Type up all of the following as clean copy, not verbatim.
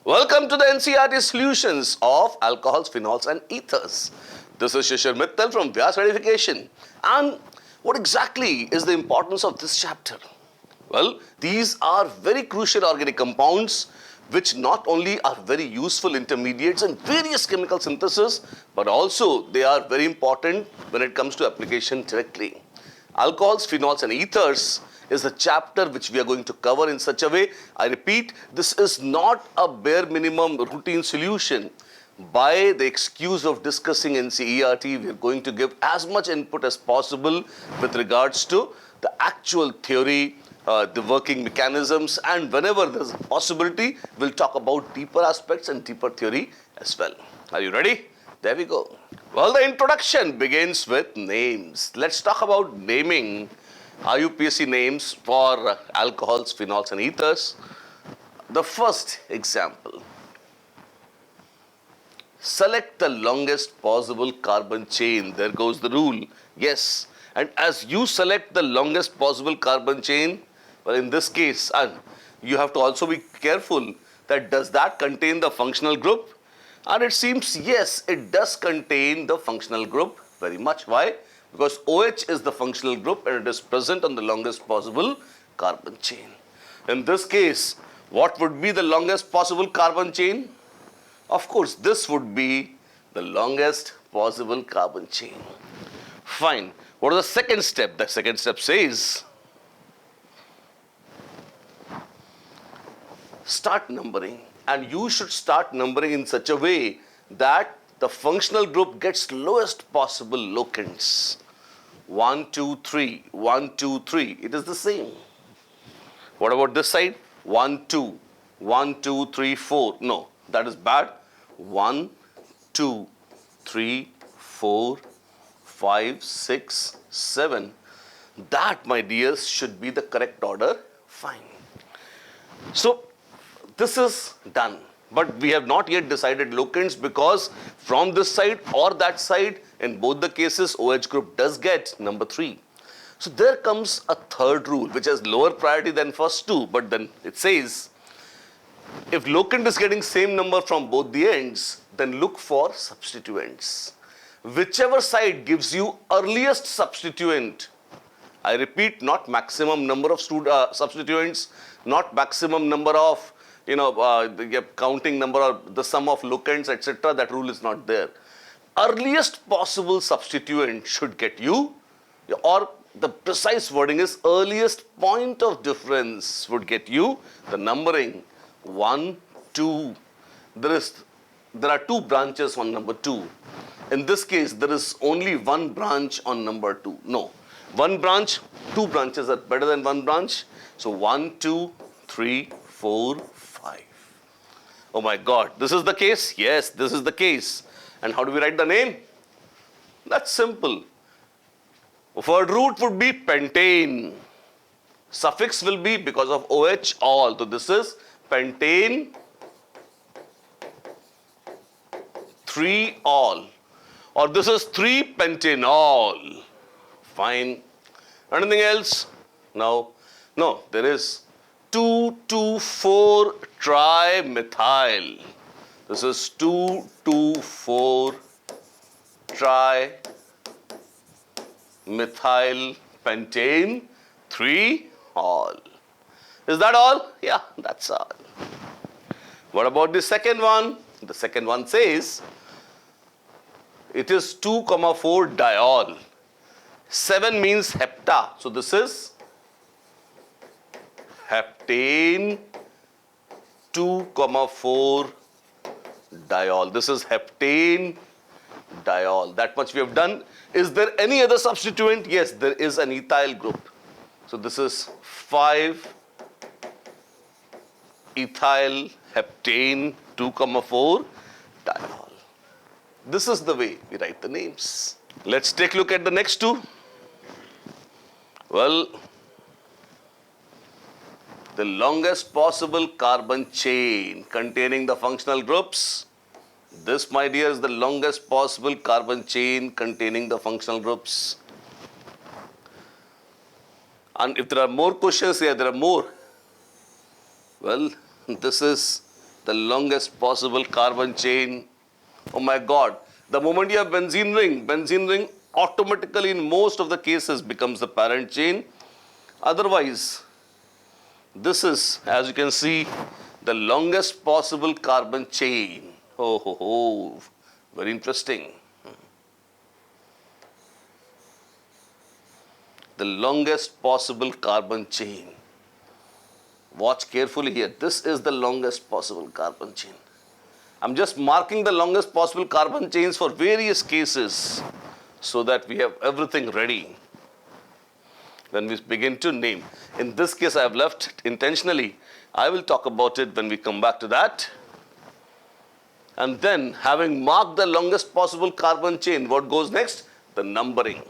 Welcome to the NCERT Solutions of Alcohols, Phenols and Ethers. This is Shishir Mittal from Vyas EDIFICATION. And what exactly is the importance of this chapter? Well, these are very crucial organic compounds which not only are very useful intermediates in various chemical synthesis, but also they are very important when it comes to application directly. Alcohols, phenols and ethers is a chapter which we are going to cover in such a way. I repeat, this is not a bare minimum routine solution. By the excuse of discussing NCERT, we are going to give as much input as possible with regards to the actual theory, the working mechanisms, and whenever there's a possibility, we'll talk about deeper aspects and deeper theory as well. Are you ready? There we go. Well, the introduction begins with names. Let's talk about naming. IUPAC names for alcohols, phenols and ethers. The first example. Select the longest possible carbon chain. There goes the rule. Yes. And as you select the longest possible carbon chain, well, in this case, you have to also be careful that does that contain the functional group? And it seems, yes, it does contain the functional group very much. Why? Because OH is the functional group and it is present on the longest possible carbon chain. In this case, what would be the longest possible carbon chain? Of course, this would be the longest possible carbon chain. Fine. What is the second step? The second step says, start numbering. And you should start numbering in such a way that the functional group gets lowest possible locants. 1, 2, 3, 1, 2, 3. It is the same. What about this side? 1, 2, 1, 2, 3, 4. No, that is bad. 1, 2, 3, 4, 5, 6, 7. That, my dears, should be the correct order. Fine. So, this is done. But we have not yet decided locants because from this side or that side, in both the cases, OH group does get number 3. So there comes a third rule which has lower priority than first two. But then it says, if locant is getting same number from both the ends, then look for substituents. Whichever side gives you earliest substituent, I repeat, not maximum number of substituents, not maximum number of the counting number or the sum of locants, etc. That rule is not there. Earliest possible substituent should get you, or the precise wording is earliest point of difference would get you the numbering 1, 2. There are two branches on number 2. In this case, there is only one branch on number 2. No, one branch, two branches are better than one branch. So 1, 2, 3, 4, 5. Oh my God, this is the case? Yes, this is the case. And how do we write the name? That's simple. Word root would be pentane. Suffix will be because of OH, all. So this is pentane 3-all. Or this is 3-pentanol. Fine. Anything else? No. No, there is 2,2,4 trimethyl. This is 2,2,4 trimethyl pentane 3-all. Is that all? Yeah, that's all. What about the second one? The second one says it is 2,4 diol. 7 means hepta. So this is heptane 2,4 diol. This is heptane diol. That much we have done. Is there any other substituent? Yes, there is an ethyl group. So this is 5-ethyl heptane 2,4 diol. This is the way we write the names. Let's take a look at the next two. Well, the longest possible carbon chain containing the functional groups. This, my dear, is the longest possible carbon chain containing the functional groups. And if there are more questions here, there are more. Well, this is The longest possible carbon chain. Oh my God. The moment you have benzene ring automatically in most of the cases becomes the parent chain. Otherwise, this is, as you can see, the longest possible carbon chain. Oh, ho, ho. Very interesting. The longest possible carbon chain. Watch carefully here. This is the longest possible carbon chain. I'm just marking the longest possible carbon chains for various cases so that we have everything ready. Then we begin to name. In this case, I have left it intentionally. I will talk about it when we come back to that. And then, having marked the longest possible carbon chain, what goes next? The numbering.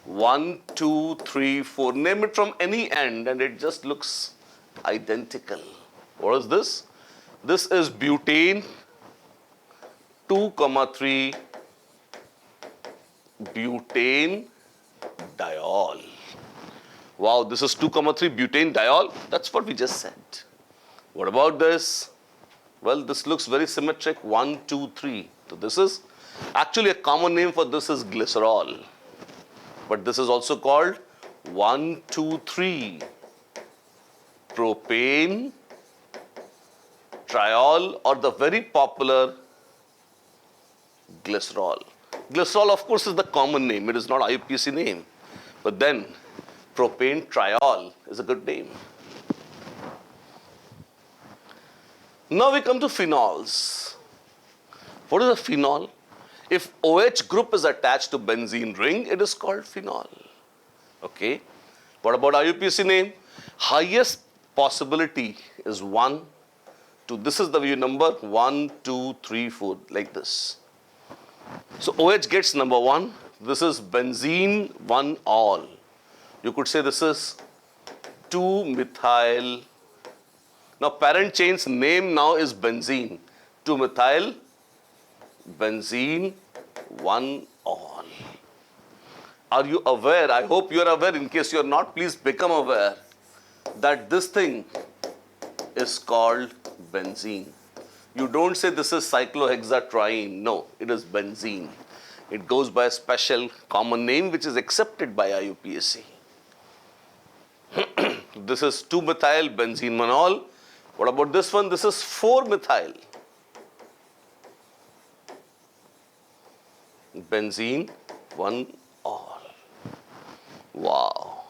1, 2, 3, 4. Name it from any end and it just looks identical. What is this? This is butane 2, 3 butane diol. Wow, this is 2, 3 butane diol. That's what we just said. What about this? Well, this looks very symmetric. 1, 2, 3. So this is actually a common name for this is glycerol. But this is also called 1, 2, 3 propane triol, or the very popular glycerol. Glycerol, of course, is the common name. It is not IUPAC name. But then propane triol is a good name. Now we come to phenols. What is a phenol? If OH group is attached to benzene ring, it is called phenol. Okay. What about IUPAC name? Highest possibility is 1, 2. This is the view number 1, 2, 3, 4, like this. So OH gets number 1. This is benzene 1-all. You could say this is 2-methyl. Now parent chain's name now is benzene. 2-methyl benzene 1-all. Are you aware? I hope you are aware. In case you are not, please become aware that this thing is called benzene. You don't say this is cyclohexatriene. No, it is benzene. It goes by a special common name which is accepted by IUPAC. This is 2-methyl benzene 1-all. What about this one? This is 4-methyl benzene 1-all. Wow.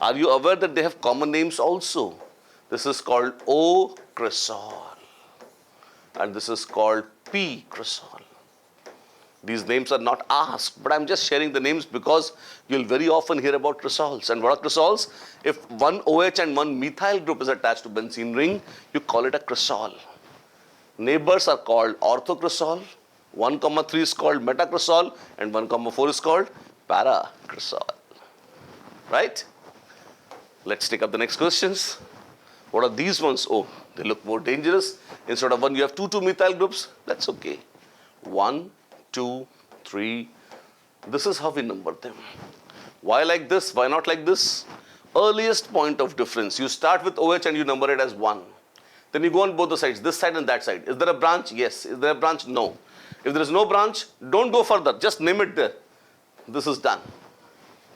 Are you aware that they have common names also? This is called O-cresol and this is called P-cresol. These names are not asked, but I'm just sharing the names because you'll very often hear about cresols. And what are cresols? If one OH and one methyl group is attached to benzene ring, you call it a cresol. Neighbors are called orthocresol. 1, 3 is called metacresol and 1, 4 is called paracresol. Right? Let's take up the next questions. What are these ones? Oh, they look more dangerous. Instead of 1, you have 2 methyl groups. That's okay. 1, 2, 3. This is how we number them. Why like this? Why not like this? Earliest point of difference. You start with OH and you number it as 1. Then you go on both the sides, this side and that side. Is there a branch? Yes. Is there a branch? No. If there is no branch, don't go further. Just name it there. This is done.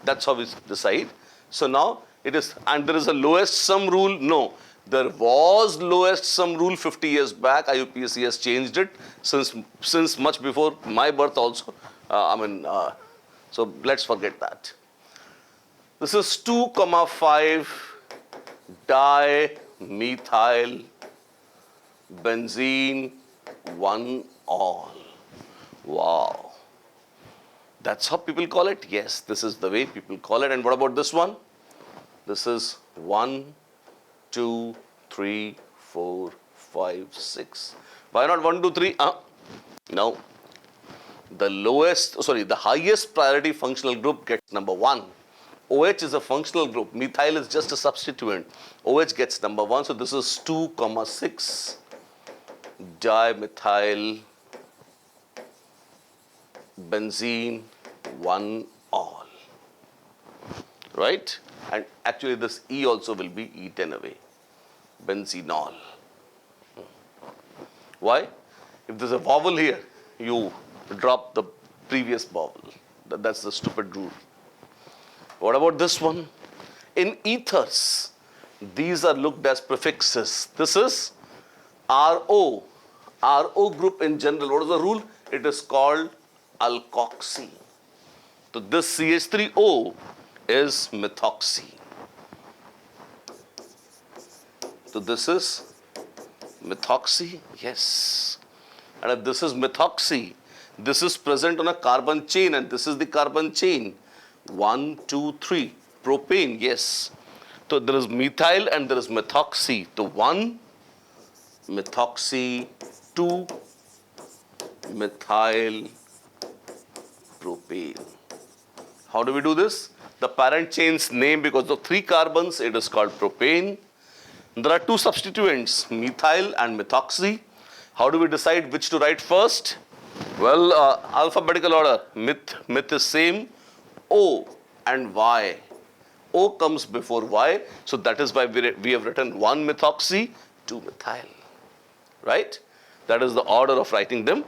That's how we decide. So now it is, and there is a lowest sum rule? No. There was lowest sum rule 50 years back. IUPAC has changed it since much before my birth also. So let's forget that. This is 2, 5 dimethyl benzene 1-all. Wow. That's how people call it? Yes, this is the way people call it. And what about this one? This is 1, 2, 3, 4, 5, 6. Why not 1, 2, 3? No. The highest priority functional group gets number 1. OH is a functional group. Methyl is just a substituent. OH gets number 1. So this is 2, 6 dimethyl benzene 1-all. Right? And actually this E also will be eaten away. Benzenol. Why? If there's a vowel here, you drop the previous vowel. That's the stupid rule. What about this one? In ethers, these are looked as prefixes. This is RO. RO group in general. What is the rule? It is called alkoxy. So this CH3O is methoxy. So this is methoxy, yes. And if this is methoxy, this is present on a carbon chain, and this is the carbon chain. 1, 2, 3. Propane, yes. So there is methyl and there is methoxy. So 1 methoxy, 2 methyl propane. How do we do this? The parent chain's name, because of 3 carbons, it is called propane. There are 2 substituents, methyl and methoxy. How do we decide which to write first? Well, alphabetical order. Meth is same. O and Y. O comes before Y. So that is why we have written 1 methoxy, 2 methyl. Right? That is the order of writing them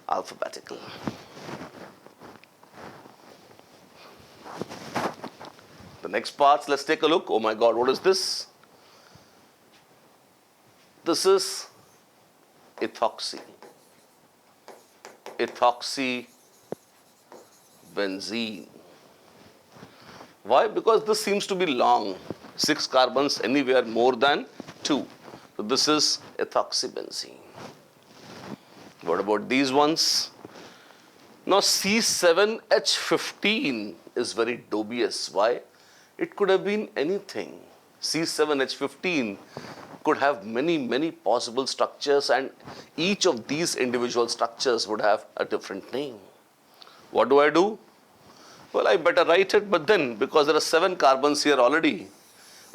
alphabetical. The next parts, let's take a look. Oh my God, what is this? This is ethoxy. Ethoxy benzene. Why? Because this seems to be long. 6 carbons anywhere more than 2. So this is ethoxy benzene. What about these ones? Now C7H15 is very dubious. Why? It could have been anything. C7H15 could have many possible structures, and each of these individual structures would have a different name. What do I do? Well, I better write it, but then because there are 7 carbons here already,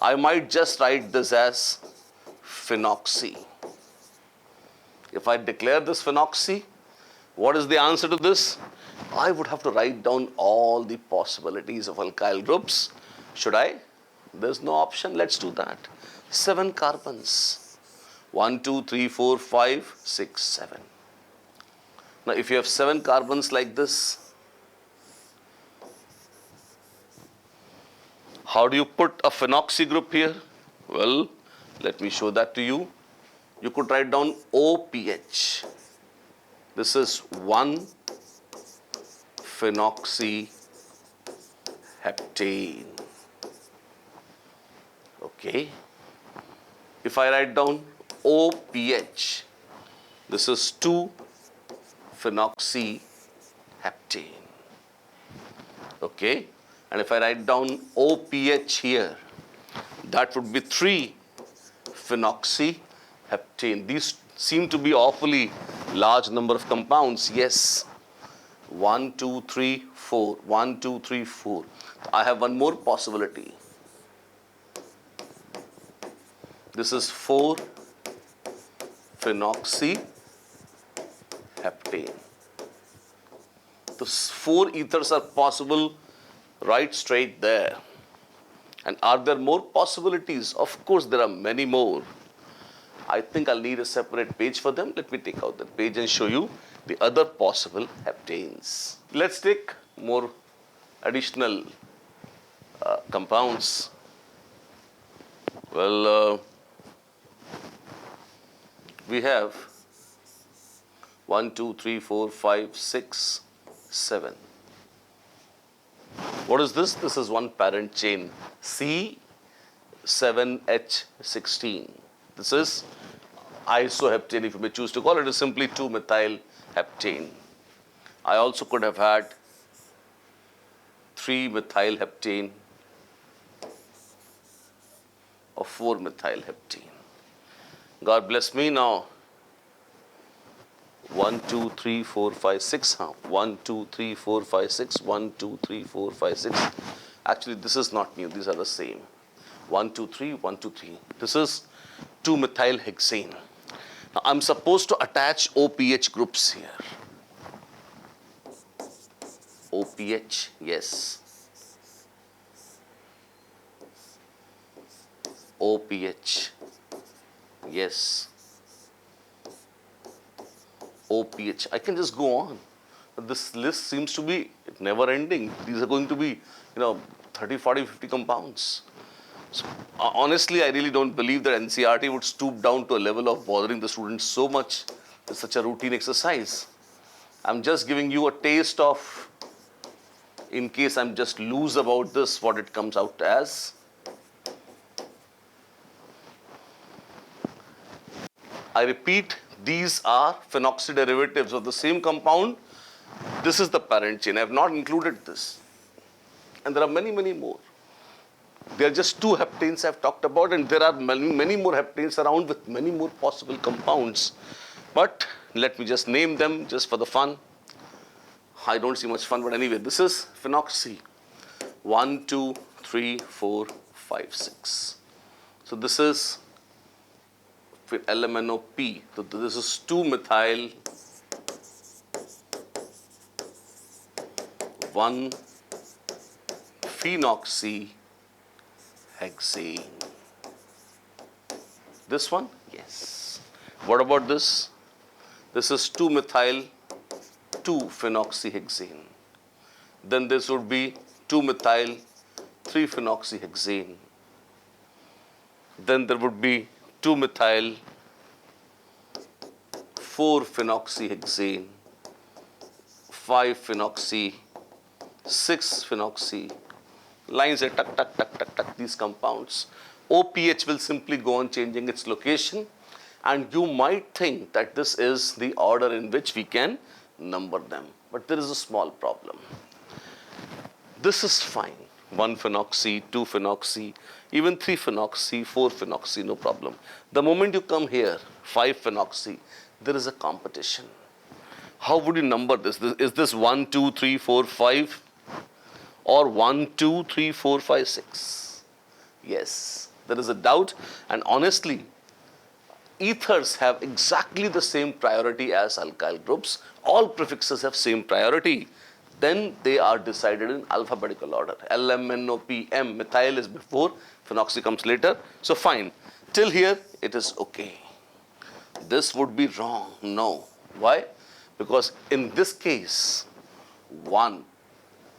I might just write this as phenoxy. If I declare this phenoxy, what is the answer to this? I would have to write down all the possibilities of alkyl groups. Should I? There's no option. Let's do that. 7 carbons. 1, 2, 3, 4, 5, 6, 7. Now, if you have 7 carbons like this, how do you put a phenoxy group here? Well, let me show that to you. You could write down OPH. This is 1 phenoxyheptane. Okay. If I write down OPH, this is 2 phenoxyheptane. Okay. And if I write down OPH here, that would be 3 phenoxyheptane. These seem to be awfully large number of compounds. Yes. 1, 2, 3, 4. 1, 2, 3, 4. I have one more possibility. This is 4 phenoxyheptane. Those 4 ethers are possible right straight there. And are there more possibilities? Of course, there are many more. I think I'll need a separate page for them. Let me take out that page and show you the other possible heptanes. Let's take more additional compounds. Well, we have 1, 2, 3, 4, 5, 6, 7. What is this? This is one parent chain, C7H16. This is isoheptane, if you may choose to call it. It is simply 2-methylheptane. I also could have had 3-methylheptane or 4-methylheptane. God bless me now. 1, 2, 3, 4, 5, 6. 1, 2, 3, 4, 5, 6. 1, 2, 3, 4, 5, 6. Actually, this is not new. These are the same. 1, 2, 3, 1, 2, 3. This is 2-methylhexane. Now, I'm supposed to attach OPH groups here. OPH, yes. OPH, yes. OPH. I can just go on. But this list seems to be never ending. These are going to be, 30, 40, 50 compounds. So, honestly, I really don't believe that NCERT would stoop down to a level of bothering the students so much with such a routine exercise. I'm just giving you a taste of, in case I'm just loose about this, what it comes out as. I repeat, these are phenoxy derivatives of the same compound. This is the parent chain. I have not included this. And there are many, many more. There are just 2 heptanes I've talked about, and there are many, many more heptanes around with many more possible compounds. But let me just name them just for the fun. I don't see much fun, but anyway, this is phenoxy. 1, 2, 3, 4, 5, 6. So this is LMNOP. So this is 2-methyl 1-phenoxy hexane. This one? Yes. What about this? This is 2-methyl 2-phenoxyhexane. Then this would be 2-methyl 3-phenoxyhexane. Then there would be 2-methyl 4-phenoxyhexane, 5-phenoxy, 6-phenoxy. Lines are tuck, tuck, tuck, tuck, tuck, these compounds. OPH will simply go on changing its location, and you might think that this is the order in which we can number them. But there is a small problem. This is fine. 1-phenoxy, 2-phenoxy, even 3-phenoxy, 4-phenoxy, no problem. The moment you come here, 5-phenoxy, there is a competition. How would you number this? Is this 1, 2, 3, 4, 5? Or 1, 2, 3, 4, 5, 6? Yes, there is a doubt. And honestly, ethers have exactly the same priority as alkyl groups. All prefixes have same priority. Then they are decided in alphabetical order. L, M, N, O, P, M. Methyl is before, phenoxy comes later. So fine. Till here, it is okay. This would be wrong. No. Why? Because in this case, 1,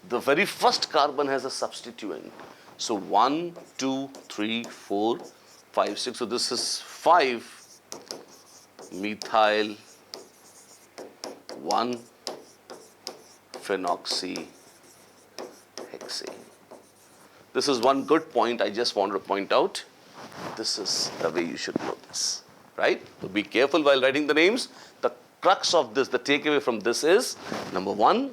the very first carbon has a substituent. So 1, 2, 3, 4, 5, 6. So this is 5-methyl 1-phenoxyhexane. This is one good point I just wanted to point out. This is the way you should know this, right? So be careful while writing the names. The crux of this, the takeaway from this is, number 1,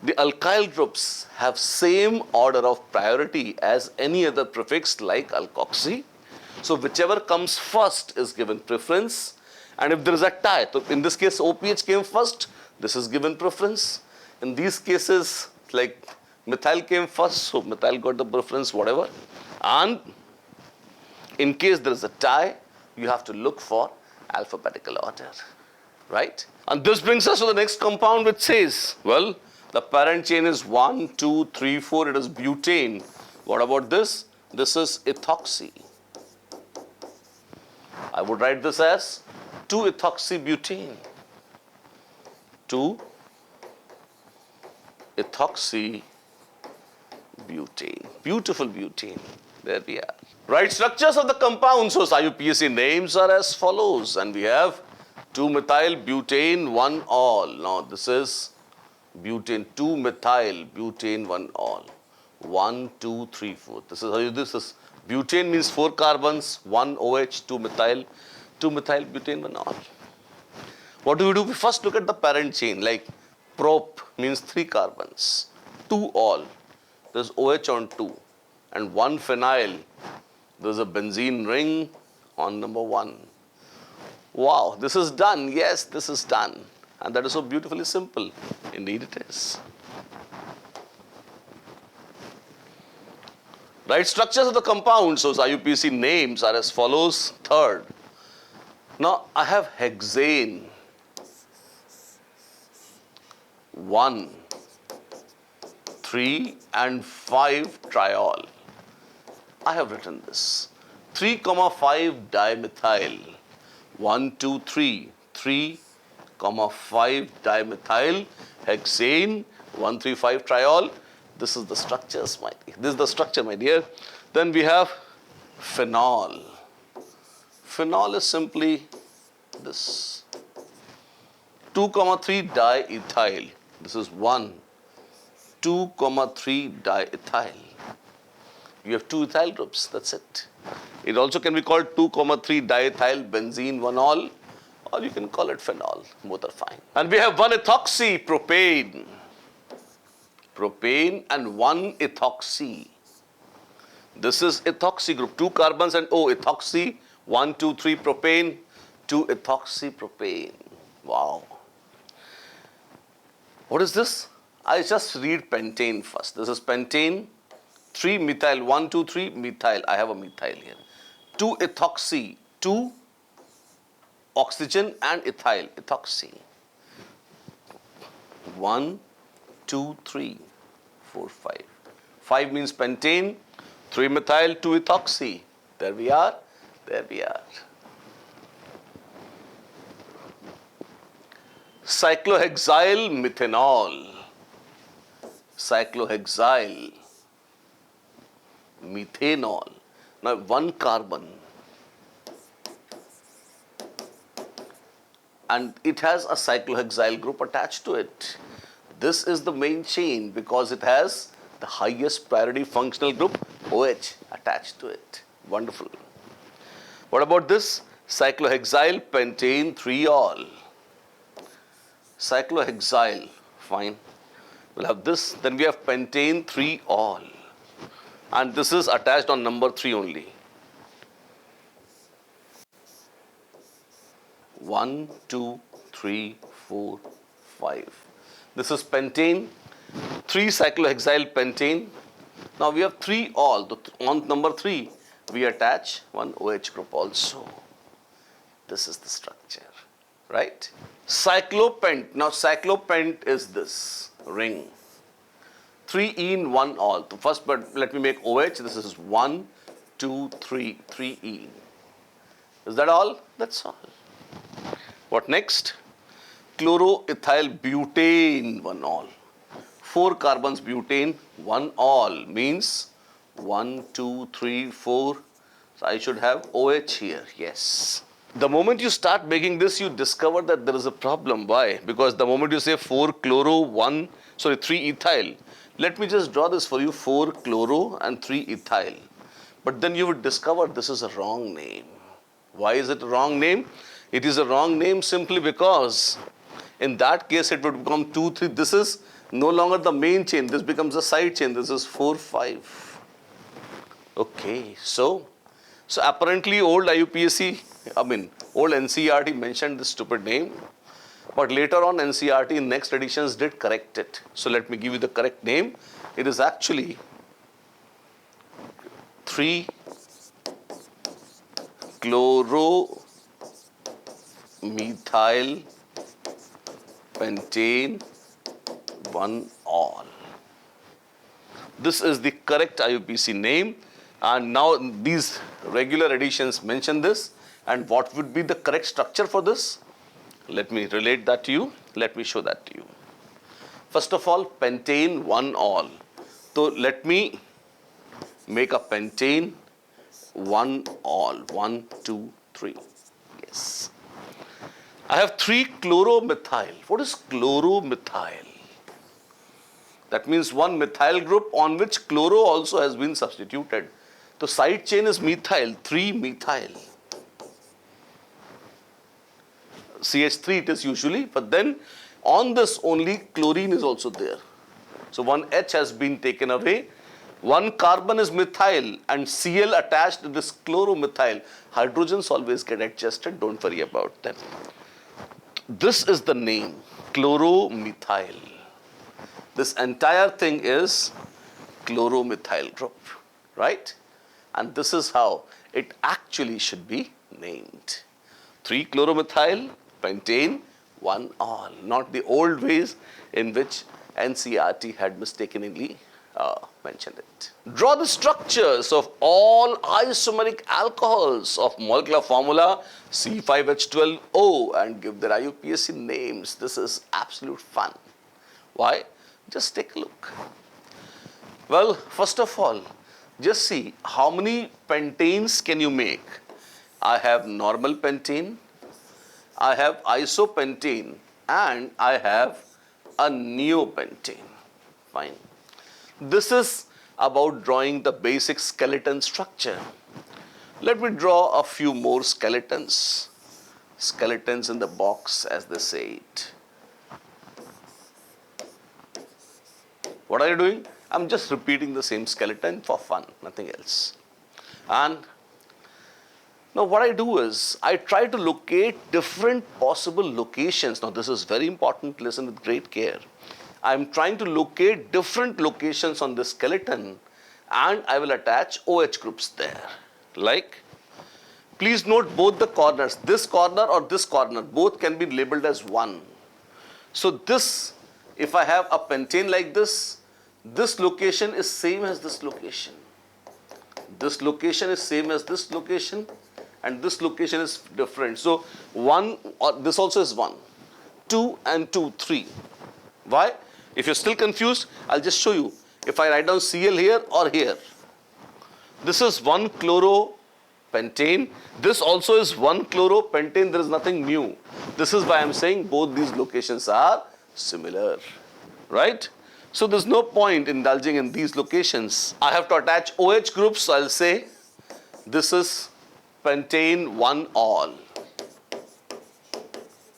the alkyl groups have same order of priority as any other prefix like alkoxy. So whichever comes first is given preference. And if there is a tie, so in this case OPH came first, this is given preference. In these cases, like methyl came first, so methyl got the preference, whatever. And in case there is a tie, you have to look for alphabetical order, right? And this brings us to the next compound, which says, well, the parent chain is 1, 2, 3, 4. It is butane. What about this? This is ethoxy. I would write this as 2-ethoxybutane. 2-ethoxybutane. Beautiful butane. There we are. Right, structures of the compounds. So IUPAC names are as follows. And we have 2-methyl butane 1-all. Now this is butane, 2-methyl butane 1-all. 1, 2, 3, 4. This is how you do this. Butane means 4 carbons, 1 OH, 2-methyl, 2-methyl butane 1-all. What do we do? We first look at the parent chain, like prop means 3 carbons, 2-all. There's OH on 2, and 1-phenyl. There's a benzene ring on number 1. Wow, this is done. Yes, this is done. And that is so beautifully simple. Indeed it is. Right, structures of the compounds. So IUPAC names are as follows. Third. Now I have hexane. 1, 3 and 5 triol. I have written this. 3, 5 dimethyl. 1, 2, 3. 3 5 dimethyl hexane 135 triol. This is the structures, this is the structure, my dear. Then we have phenol. Phenol is simply this 2,3 diethyl. This is 2,3 diethyl. You have 2 ethyl groups, that's it. It also can be called 2,3 diethyl benzene 1-ol, or you can call it phenol, both are fine. And we have 1-ethoxy propane. Propane and 1-ethoxy. This is ethoxy group, 2 carbons and ethoxy, 1, 2, 3 propane, 2-ethoxy propane. Wow. What is this? I just read pentane first. This is pentane, 3 methyl, 1, 2, 3 methyl. I have a methyl here. 2-ethoxy, 2 oxygen and ethyl, ethoxy. 1, 2, 3, 4, 5. 5 means pentane, 3 methyl, 2 ethoxy. There we are. There we are. Cyclohexyl methanol. Cyclohexyl methanol. Now 1 carbon. And it has a cyclohexyl group attached to it. This is the main chain because it has the highest priority functional group OH attached to it. Wonderful. What about this? Cyclohexyl pentane 3-ol. Cyclohexyl, fine. We'll have this. Then we have pentane 3-ol. And this is attached on number 3 only. 1, 2, 3, 4, 5. This is pentane, 3 cyclohexyl pentane. Now we have 3-ol. On number 3, we attach 1 OH group also. This is the structure, right? Cyclopent. Now cyclopent is this ring. 3 in 1-ol. So first, but let me make OH. This is 1, 2, 3, 3 in. Is that all? That's all. What next? Chloroethyl butane 1-ol. 4 carbons butane 1-ol means 1, 2, 3, 4. So I should have OH here. Yes. The moment you start making this, you discover that there is a problem. Why? Because the moment you say 4 chloro, 3 ethyl. Let me just draw this for you, 4 chloro and 3 ethyl. But then you would discover this is a wrong name. Why is it a wrong name? It is a wrong name simply because in that case it would become 2, 3. This is no longer the main chain. This becomes a side chain. This is 4, 5. Okay, so apparently old IUPAC, old NCERT mentioned this stupid name. But later on NCERT in next editions did correct it. So let me give you the correct name. It is actually 3 chloromethyl pentane 1-ol. This is the correct IUPAC name. And now these regular editions mention this. And what would be the correct structure for this? Let me relate that to you. Let me show that to you. First of all, pentane 1-ol. So let me make a pentane 1-ol. 1, 2, 3. Yes. I have 3 chloromethyl. What is chloromethyl? That means 1 methyl group on which chloro also has been substituted. The side chain is methyl, 3 methyl. CH3 it is usually, but then on this only chlorine is also there. So 1 H has been taken away. 1 carbon is methyl and Cl attached to this chloromethyl. Hydrogens always get adjusted, don't worry about them. This is the name, chloromethyl. This entire thing is chloromethyl group, right? And this is how it actually should be named. 3 chloromethyl pentane 1-ol, not the old ways in which NCERT had mistakenly mention it. Draw the structures of all isomeric alcohols of molecular formula C5H12O and give their IUPAC names. This is absolute fun. Why? Just take a look. Well, first of all, just see how many pentanes can you make. I have normal pentane, I have isopentane, and I have a neopentane. Fine. This is about drawing the basic skeleton structure. Let me draw a few more skeletons. Skeletons in the box, as they say it. What are you doing? I'm just repeating the same skeleton for fun, nothing else. And now what I do is, I try to locate different possible locations. Now this is very important, listen with great care. I'm trying to locate different locations on this skeleton and I will attach OH groups there. Like, please note both the corners, this corner or this corner, both can be labeled as 1. So this, if I have a pentane like this location is same as this location. This location is same as this location and this location is different. So 1 or this also is 1, 2 and 2, 3. Why? If you're still confused, I'll just show you. If I write down Cl here or here, this is 1 chloropentane. This also is 1 chloropentane. There is nothing new. This is why I'm saying both these locations are similar, right? So there's no point indulging in these locations. I have to attach OH groups. So I'll say this is pentane 1 all.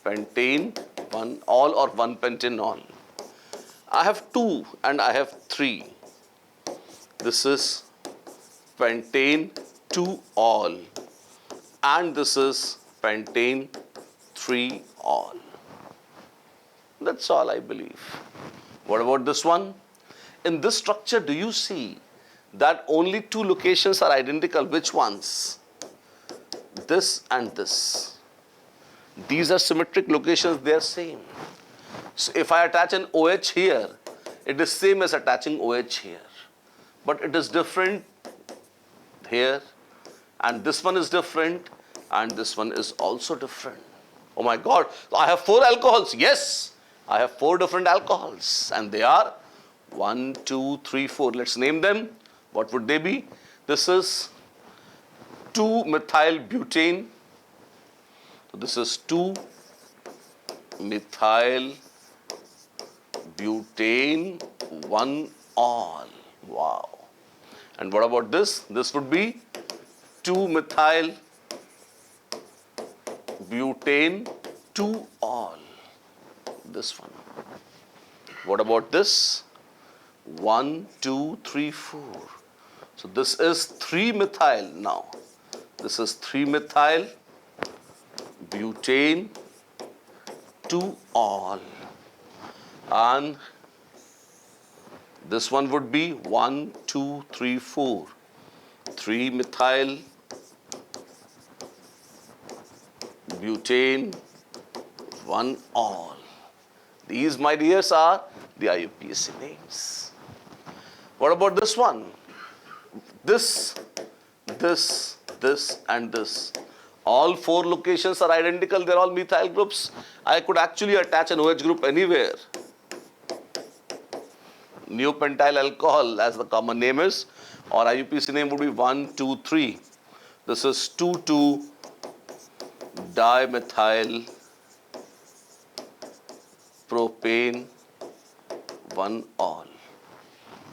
Pentane 1 all or 1 pentanol. I have 2 and I have 3. This is pentane 2 all and this is pentane 3 all. That's all I believe. What about this one? In this structure, do you see that only 2 locations are identical? Which ones? This and this. These are symmetric locations, they are same. So if I attach an OH here, it is same as attaching OH here. But it is different here, and this one is different, and this one is also different. Oh my God, I have 4 alcohols. Yes, I have 4 different alcohols, and they are 1, 2, 3, 4. Let's name them. What would they be? This is 2-methyl-butane. So this is 2-methyl-butane 1 all. Wow. And what about this? This would be 2-methyl-butane 2 all. This one. What about this? 1, 2, 3, 4. So this is 3-methyl now. This is 3-methyl-butane 2 all. And this one would be 1, 2, 3, 4. 3-methyl-butane 1 all. These, my dears, are the IUPAC names. What about this one? This, and this. All 4 locations are identical. They're all methyl groups. I could actually attach an OH group anywhere. Neopentyl alcohol, as the common name is, or IUPAC name would be 1, 2, 3. This is 2,2-dimethyl propane 1 all.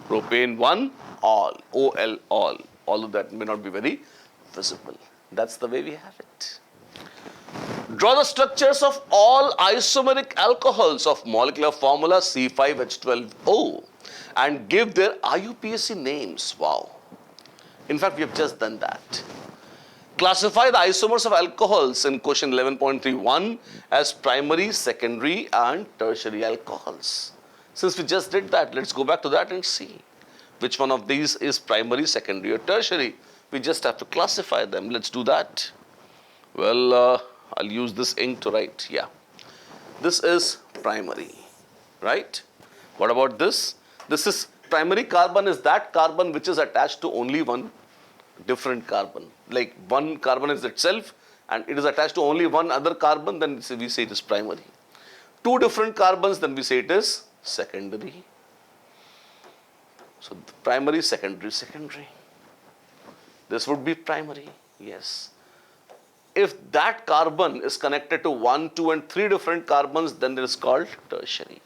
Propane 1 all, OL all. Although that may not be very visible. That's the way we have it. Draw the structures of all isomeric alcohols of molecular formula C5H12O and give their IUPAC names. Wow. In fact, we have just done that. Classify the isomers of alcohols in question 11.31 as primary, secondary and tertiary alcohols. Since we just did that, let's go back to that and see which one of these is primary, secondary or tertiary. We just have to classify them. Let's do that. Well, I'll use this ink to write. Yeah. This is primary, right? What about this? This is Primary carbon is that carbon which is attached to only one different carbon. Like one carbon is itself and it is attached to only one other carbon, then we say it is primary. Two different carbons, then we say it is secondary. So primary, secondary, secondary. This would be primary, yes. If that carbon is connected to 1, 2 and 3 different carbons, then it is called tertiary.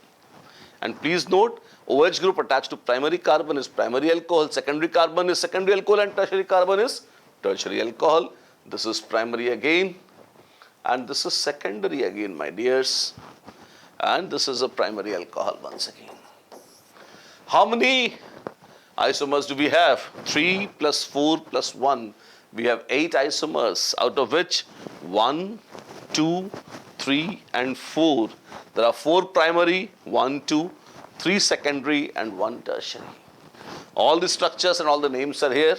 And please note, OH group attached to primary carbon is primary alcohol, secondary carbon is secondary alcohol and tertiary carbon is tertiary alcohol. This is primary again and this is secondary again, my dears. And this is a primary alcohol once again. How many isomers do we have? 3 plus 4 plus 1. We have 8 isomers, out of which 1, 2, 3 and 4. There are 4 primary, 1, 2, 3 secondary and 1 tertiary. All the structures and all the names are here.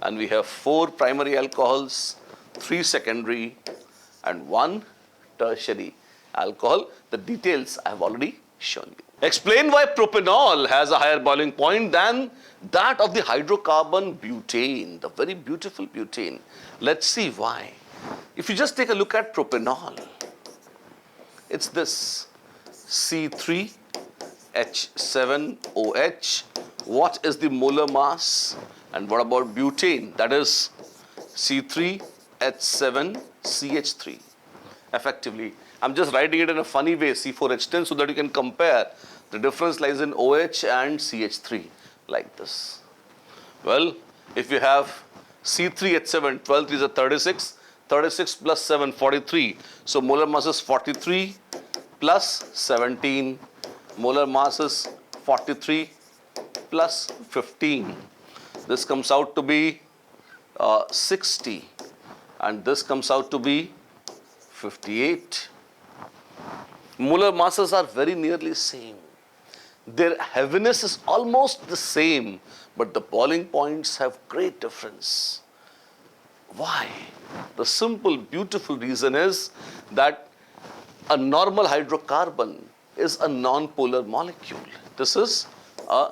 And we have 4 primary alcohols, 3 secondary and 1 tertiary alcohol. The details I have already shown you. Explain why propanol has a higher boiling point than that of the hydrocarbon butane, the very beautiful butane. Let's see why. If you just take a look at propanol, it's this C3H7OH. What is the molar mass? And what about butane? That is C3H7CH3. Effectively, I'm just writing it in a funny way, C4H10, so that you can compare. The difference lies in OH and CH3, like this. Well, if you have C3H7, 12 is a 36, 36 plus 7, 43. So molar mass is 43 plus 17. Molar mass is 43 plus 15. This comes out to be 60 and this comes out to be 58. Molar masses are very nearly same. Their heaviness is almost the same, but the boiling points have great difference. Why? The simple, beautiful reason is that a normal hydrocarbon is a non-polar molecule. This is a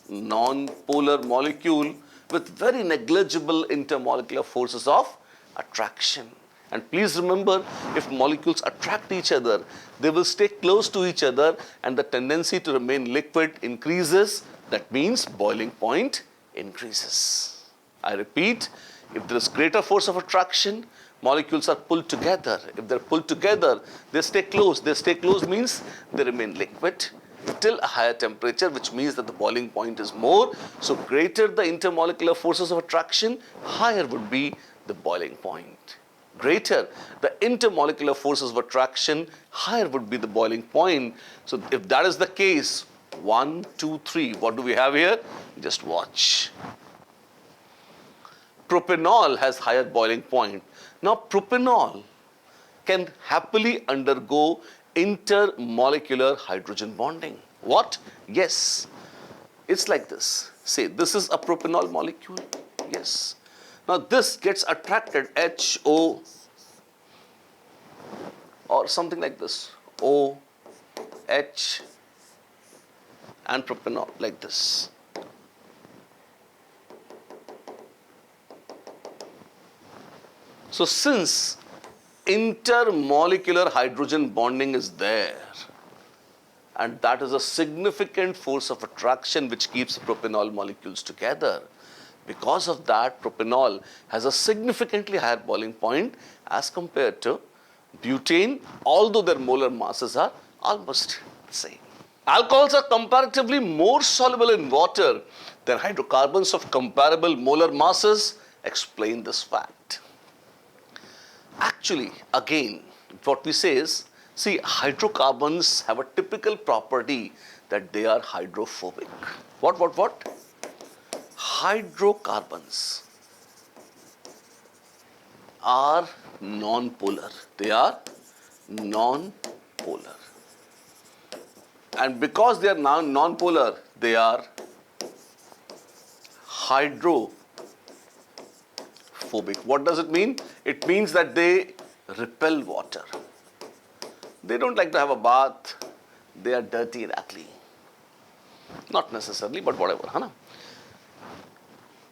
non-polar molecule with very negligible intermolecular forces of attraction. And please remember, if molecules attract each other, they will stay close to each other and the tendency to remain liquid increases. That means boiling point increases. I repeat, if there is greater force of attraction, molecules are pulled together. If they're pulled together, they stay close. They stay close means they remain liquid till a higher temperature, which means that the boiling point is more. So greater the intermolecular forces of attraction, higher would be the boiling point. Greater the intermolecular forces of attraction, higher would be the boiling point. So if that is the case, 1, 2, 3, what do we have here? Just watch. Propanol has higher boiling point. Now propanol can happily undergo intermolecular hydrogen bonding. What? Yes. It's like this. Say this is a propanol molecule. Yes. Now this gets attracted, HO or something like this, OH and propanol, like this. So since intermolecular hydrogen bonding is there, and that is a significant force of attraction which keeps propanol molecules together, because of that, propanol has a significantly higher boiling point as compared to butane, although their molar masses are almost the same. Alcohols are comparatively more soluble in water than hydrocarbons of comparable molar masses. Explain this fact. Actually, again, what we say is, see, hydrocarbons have a typical property that they are hydrophobic. What? Hydrocarbons are non-polar. They are non-polar. And because they are non-polar, they are hydrophobic. What does it mean? It means that they repel water. They don't like to have a bath. They are dirty and ugly. Not necessarily, but whatever. Huh?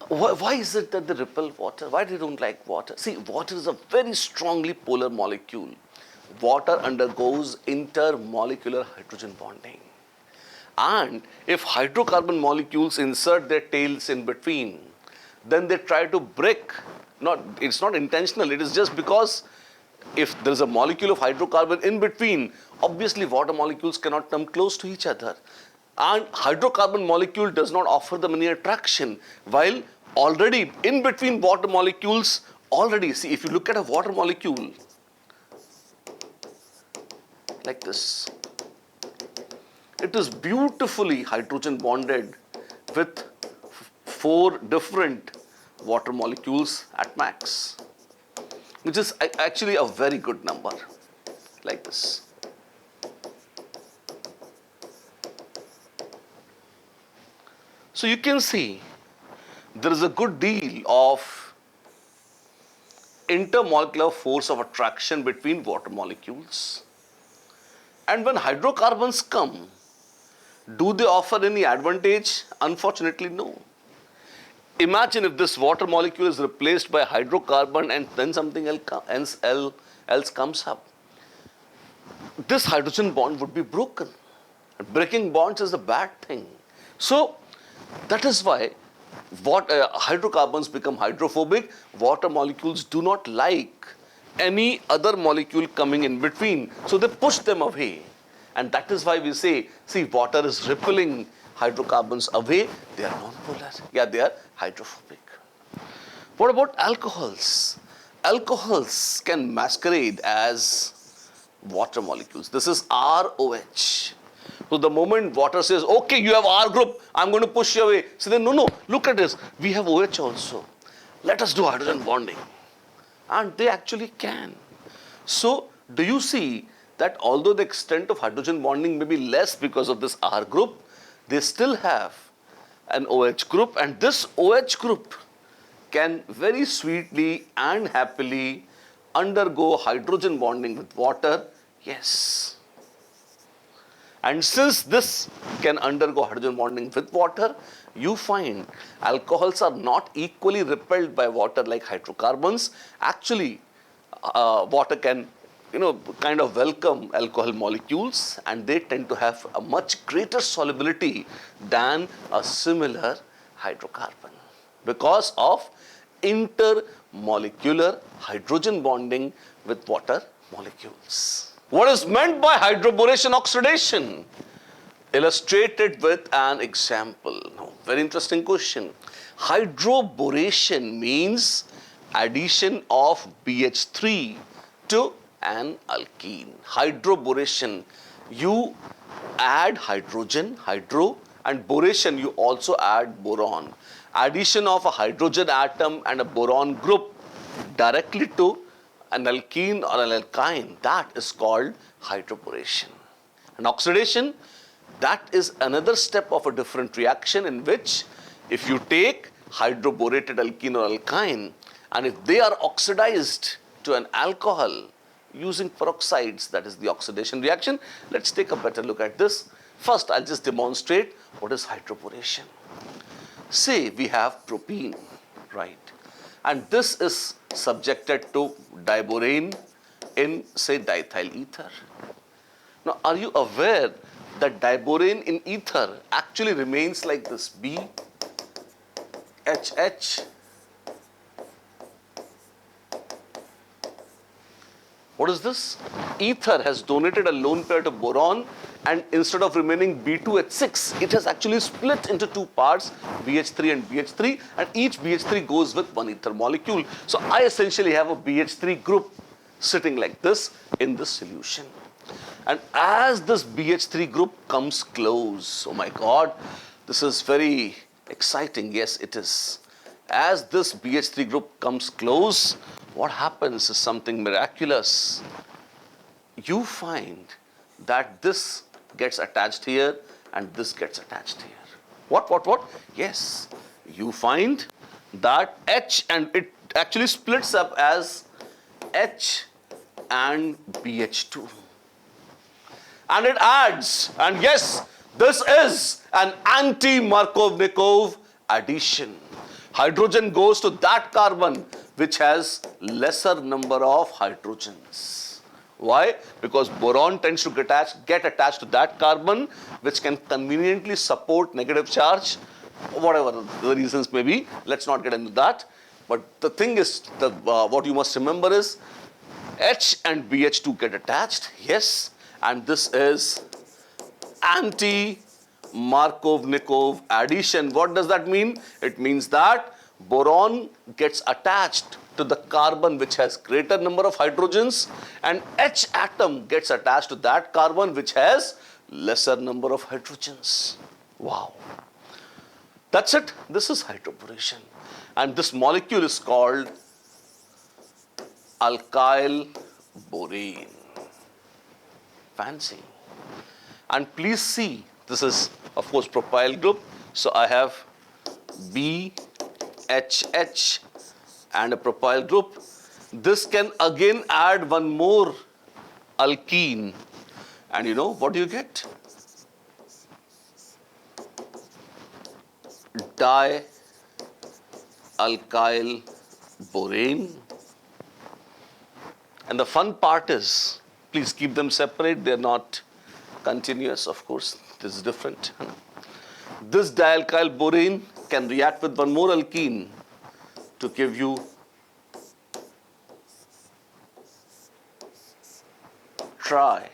Why is it that they repel water? Why they don't like water? See, water is a very strongly polar molecule. Water undergoes intermolecular hydrogen bonding. And if hydrocarbon molecules insert their tails in between, then they try to break. It's not intentional, it is just because if there is a molecule of hydrocarbon in between, obviously water molecules cannot come close to each other. And hydrocarbon molecule does not offer them any attraction, while already in between water molecules, see, if you look at a water molecule like this, it is beautifully hydrogen bonded with 4 different water molecules at max, which is actually a very good number, like this. So you can see there is a good deal of intermolecular force of attraction between water molecules. And when hydrocarbons come, do they offer any advantage? Unfortunately, no. Imagine if this water molecule is replaced by hydrocarbon and then something else comes up. This hydrogen bond would be broken. Breaking bonds is a bad thing. So that is why hydrocarbons become hydrophobic. Water molecules do not like any other molecule coming in between. So they push them away. And that is why we say, see, water is repelling hydrocarbons away. They are non-polar. Yeah, they are hydrophobic. What about alcohols? Alcohols can masquerade as water molecules. This is ROH. So the moment water says, okay, you have R group, I'm going to push you away. So then, no, look at this. We have OH also. Let us do hydrogen bonding. And they actually can. So do you see that although the extent of hydrogen bonding may be less because of this R group, they still have an OH group, and this OH group can very sweetly and happily undergo hydrogen bonding with water? Yes. And since this can undergo hydrogen bonding with water, you find alcohols are not equally repelled by water like hydrocarbons. Actually, water can, kind of welcome alcohol molecules, and they tend to have a much greater solubility than a similar hydrocarbon because of intermolecular hydrogen bonding with water molecules. What is meant by hydroboration oxidation? Illustrated with an example. Now, very interesting question. Hydroboration means addition of BH3 to an alkene. Hydroboration, you add hydrogen, and boration, you also add boron. Addition of a hydrogen atom and a boron group directly to an alkene or an alkyne, that is called hydroboration. And oxidation, that is another step of a different reaction in which if you take hydroborated alkene or alkyne, and if they are oxidized to an alcohol using peroxides, that is the oxidation reaction. Let's take a better look at this. First, I'll just demonstrate what is hydroboration. Say we have propene, right? And this is subjected to diborane in, say, diethyl ether. Now, are you aware that diborane in ether actually remains like this, BHH? What is this? Ether has donated a lone pair to boron, and instead of remaining B2H6, it has actually split into 2 parts, BH3 and BH3, and each BH3 goes with one ether molecule. So I essentially have a BH3 group sitting like this in this solution. And as this BH3 group comes close, oh my God, this is very exciting. Yes, it is. As this BH3 group comes close, what happens is something miraculous. You find that this gets attached here and this gets attached here. What? Yes, you find that H, and it actually splits up as H and BH2. And it adds, and yes, This is an anti-Markovnikov addition. Hydrogen goes to that carbon which has lesser number of hydrogens. Why? Because boron tends to get attached to that carbon which can conveniently support negative charge, whatever the reasons may be. Let's not get into that. But the thing is, what you must remember is H and BH2 get attached, yes, and this is anti-Markovnikov addition. What does that mean? It means that boron gets attached to the carbon which has greater number of hydrogens, and H atom gets attached to that carbon which has lesser number of hydrogens. Wow. That's it. This is hydroboration. And this molecule is called alkyl borane. Fancy. And please see, this is of course propyl group. So I have BHH and a propyl group. This can again add one more alkene. And you know what do you get? Dialkyl borane. And the fun part is, please keep them separate. They're not continuous, of course. This is different. This dialkyl borane can react with one more alkene to give you trialkyl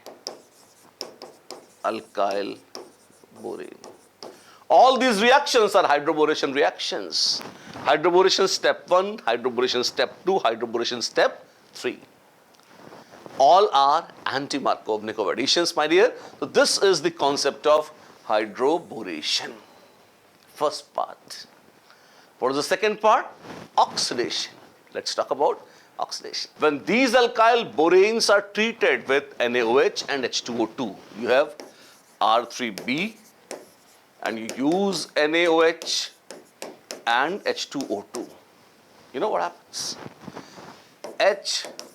borane. All these reactions are hydroboration reactions. Hydroboration step 1, hydroboration step 2, hydroboration step 3. All are anti-Markovnikov additions, my dear. So this is the concept of hydroboration. First part. What is the second part? Oxidation. Let's talk about oxidation. When these alkyl boranes are treated with NaOH and H2O2, you have R3B, and you use NaOH and H2O2. You know what happens?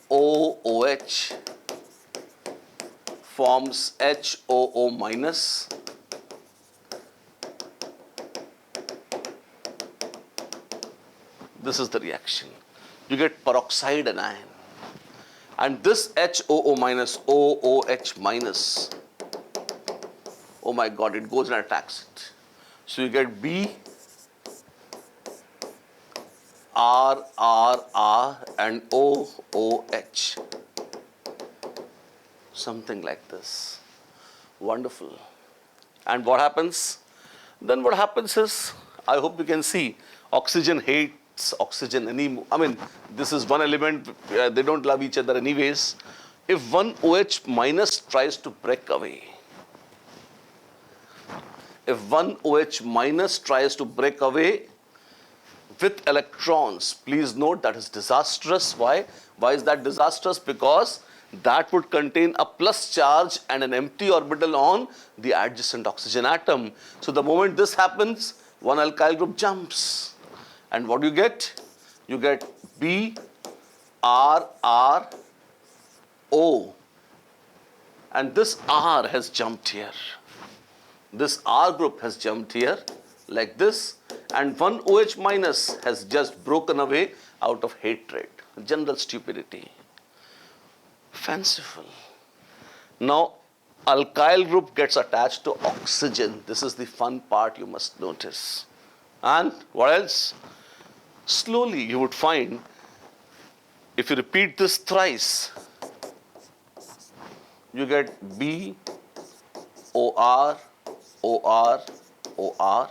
HOOH forms HOO minus. This is the reaction. You get peroxide anion. And this HOO minus, OOH minus, oh my God, it goes and attacks it. So you get B, R, R, R, and OOH. Something like this. Wonderful. And what happens? Then what happens is, I hope you can see, oxygen hates oxygen anymore. I mean, this is one element, they don't love each other anyways. If one OH minus tries to break away, if one OH minus tries to break away with electrons, please note that is disastrous. Why? Why is that disastrous? Because that would contain a plus charge and an empty orbital on the adjacent oxygen atom. So the moment this happens, one alkyl group jumps. And what do you get? You get B, R, R, O. And this R has jumped here. This R group has jumped here like this, and one OH minus has just broken away out of hatred, general stupidity. Fanciful. Now, alkyl group gets attached to oxygen. This is the fun part you must notice. And what else? Slowly you would find, if you repeat this thrice, you get B, OR, OR, OR,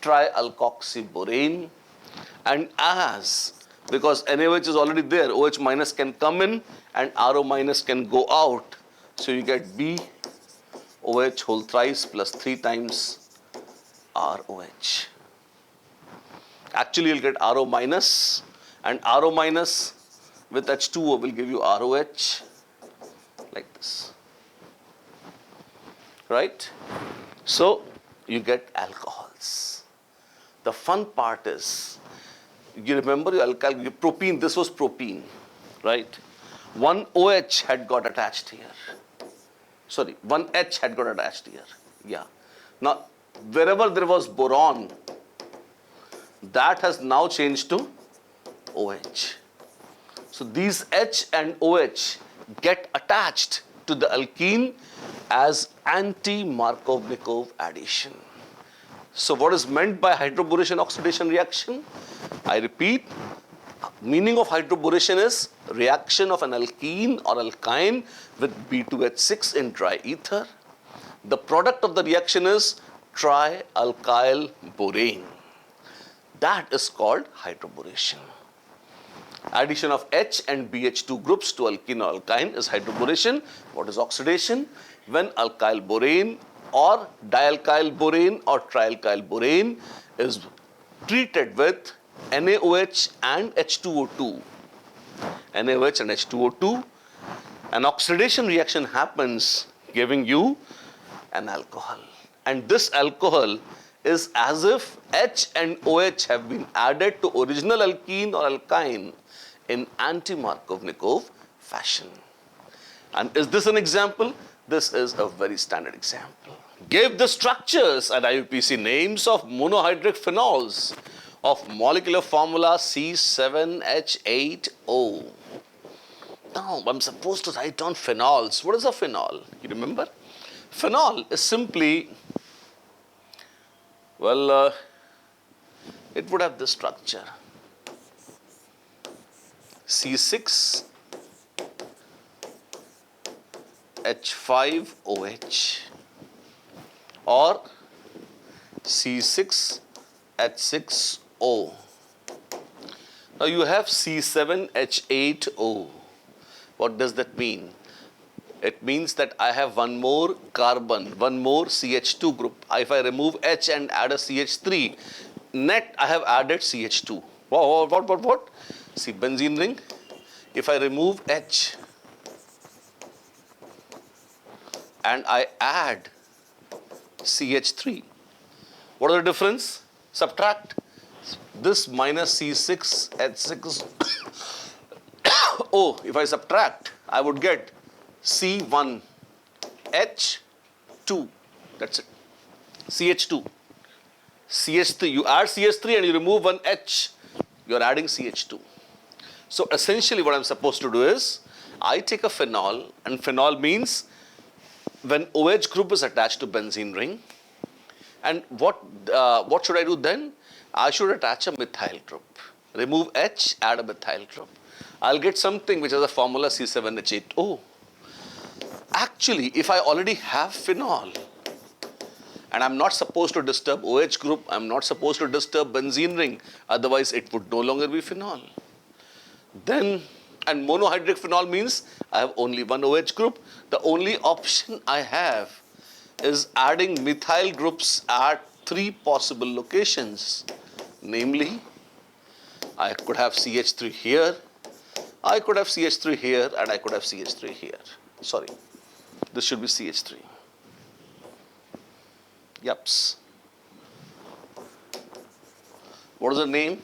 trialkoxyborane, and as, because NaOH is already there, OH minus can come in and RO minus can go out. So you get B, OH whole thrice plus 3 times ROH. Actually, you'll get RO minus, and RO minus with H2O will give you ROH like this. Right? So you get alcohols. The fun part is, you remember your alkyl, your propene, this was propene, right? One OH had got attached here. Sorry, one H had got attached here. Yeah. Now, wherever there was boron, that has now changed to OH. So these H and OH get attached to the alkene as anti-Markovnikov addition. So what is meant by hydroboration oxidation reaction? I repeat, meaning of hydroboration is reaction of an alkene or alkyne with B2H6 in dry ether. The product of the reaction is trialkyl borane. That is called hydroboration. Addition of H and BH2 groups to alkene or alkyne is hydroboration. What is oxidation? When alkyl borane or dialkyl borane or trialkyl borane is treated with NaOH and H2O2. NaOH and H2O2, an oxidation reaction happens giving you an alcohol. And this alcohol is as if H and OH have been added to original alkene or alkyne in anti-Markovnikov fashion. And is this an example? This is a very standard example. Give the structures and IUPAC names of monohydric phenols of molecular formula C7H8O. Now, I'm supposed to write down phenols. What is a phenol? You remember? Phenol is simply, well, it would have this structure. C6H5OH or C6H6O. Now you have C7H8O. What does that mean? It means that I have one more carbon, one more CH2 group. If I remove H and add a CH3, net I have added CH2. What? See, benzene ring. If I remove H and I add CH3, what is the difference? Subtract. This minus C6H6O, if I subtract, I would get C1H2. That's it. CH2. CH3. You add CH3 and you remove one H. You are adding CH2. So essentially what I'm supposed to do is, I take a phenol, and phenol means when OH group is attached to benzene ring. And what should I do then? I should attach a methyl group. Remove H, add a methyl group. I'll get something which is a formula C7H8O. Actually, if I already have phenol, and I'm not supposed to disturb OH group, I'm not supposed to disturb benzene ring, otherwise it would no longer be phenol. Then, and monohydric phenol means I have only one OH group. The only option I have is adding methyl groups at three possible locations. Namely, I could have CH3 here, I could have CH3 here, and I could have CH3 here. Sorry, this should be CH3. Yups. What is the name?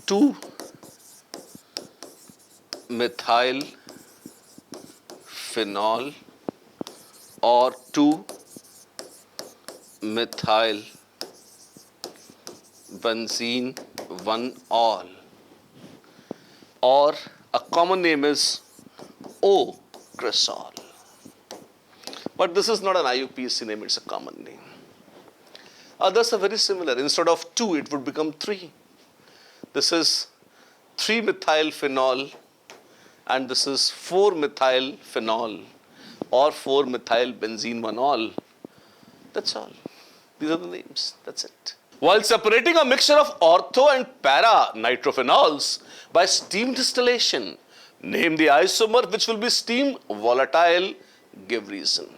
2-methyl phenol or 2-methyl benzene 1-ol, or a common name is O-cresol. But this is not an IUPAC name, it's a common name. Others are very similar. Instead of 2, it would become 3. This is 3-methyl phenol, and this is 4-methyl phenol or 4-methyl benzene 1-ol. That's all. These are the names. That's it. While separating a mixture of ortho and para nitrophenols by steam distillation, name the isomer which will be steam volatile. Give reason.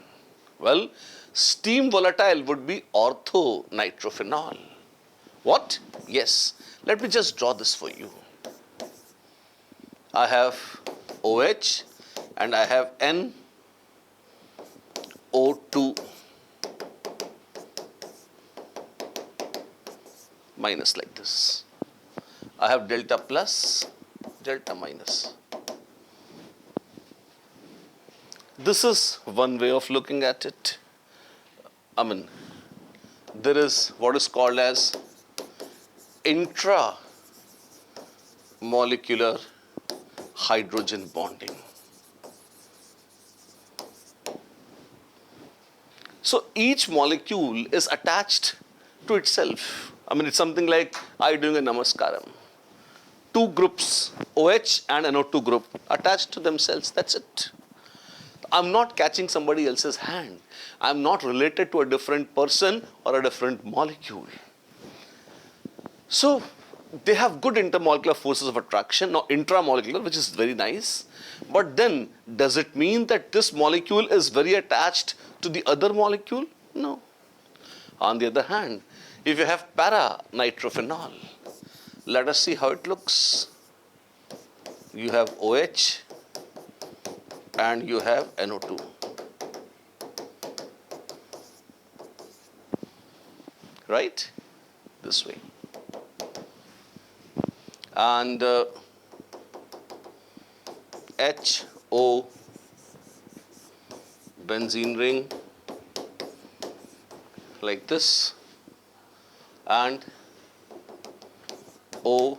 Well, steam volatile would be ortho nitrophenol. What? Yes. Let me just draw this for you. I have OH and I have NO2 minus like this. I have delta plus, delta minus. This is one way of looking at it. I mean, there is what is called as intramolecular hydrogen bonding. So each molecule is attached to itself. I mean, it's something like I doing a namaskaram. Two groups, OH and NO2 group, attached to themselves. That's it. I'm not catching somebody else's hand. I'm not related to a different person or a different molecule. So they have good intermolecular forces of attraction, now intramolecular, which is very nice. But then, does it mean that this molecule is very attached to the other molecule? No. On the other hand, if you have para-nitrophenol, let us see how it looks. You have OH and you have NO2. Right? This way. And HO benzene ring like this, and ONO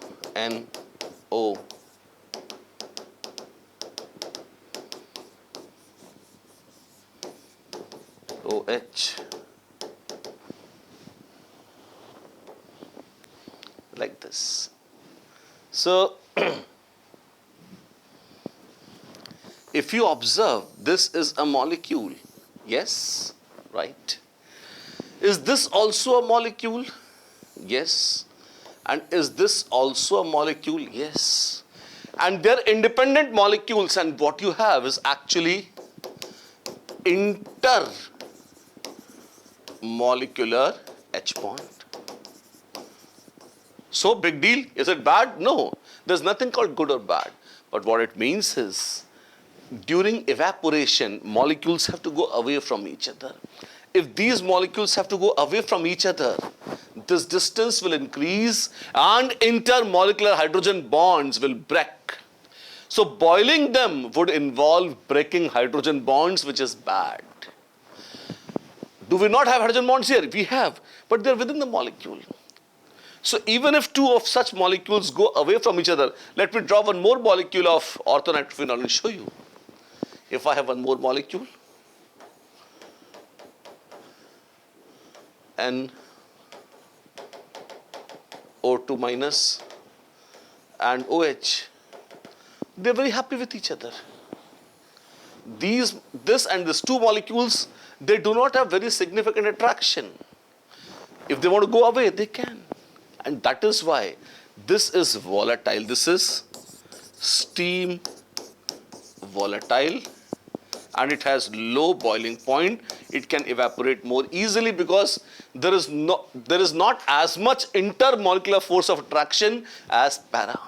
OH like this. So if you observe, this is a molecule. Yes, right? Is this also a molecule? Yes. And is this also a molecule? Yes. And they're independent molecules, and what you have is actually intermolecular H bond. So big deal? Is it bad? No. There's nothing called good or bad. But what it means is, during evaporation, molecules have to go away from each other. If these molecules have to go away from each other, this distance will increase and intermolecular hydrogen bonds will break. So boiling them would involve breaking hydrogen bonds, which is bad. Do we not have hydrogen bonds here? We have, but they're within the molecule. So even if two of such molecules go away from each other, let me draw one more molecule of orthonitrophenol and show you. If I have one more molecule, NO2 minus and OH, they're very happy with each other. This and these two molecules, they do not have very significant attraction. If they want to go away, they can. And that is why this is volatile. This is steam volatile, and it has low boiling point. It can evaporate more easily because there is not as much intermolecular force of attraction as para.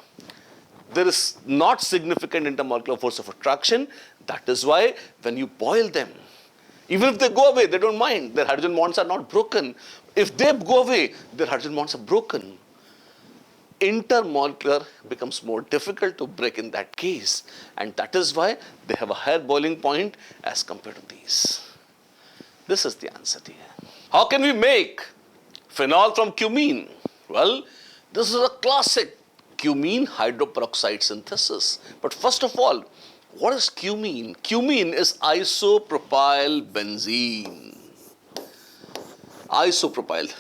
There is not significant intermolecular force of attraction. That is why when you boil them, even if they go away, they don't mind. Their hydrogen bonds are not broken. If they go away, their hydrogen bonds are broken. Intermolecular becomes more difficult to break in that case. And that is why they have a higher boiling point as compared to these. This is the answer here. How can we make phenol from cumene? Well, this is a classic cumene hydroperoxide synthesis. But first of all, what is cumene? Cumene is isopropyl benzene. Isopropyl.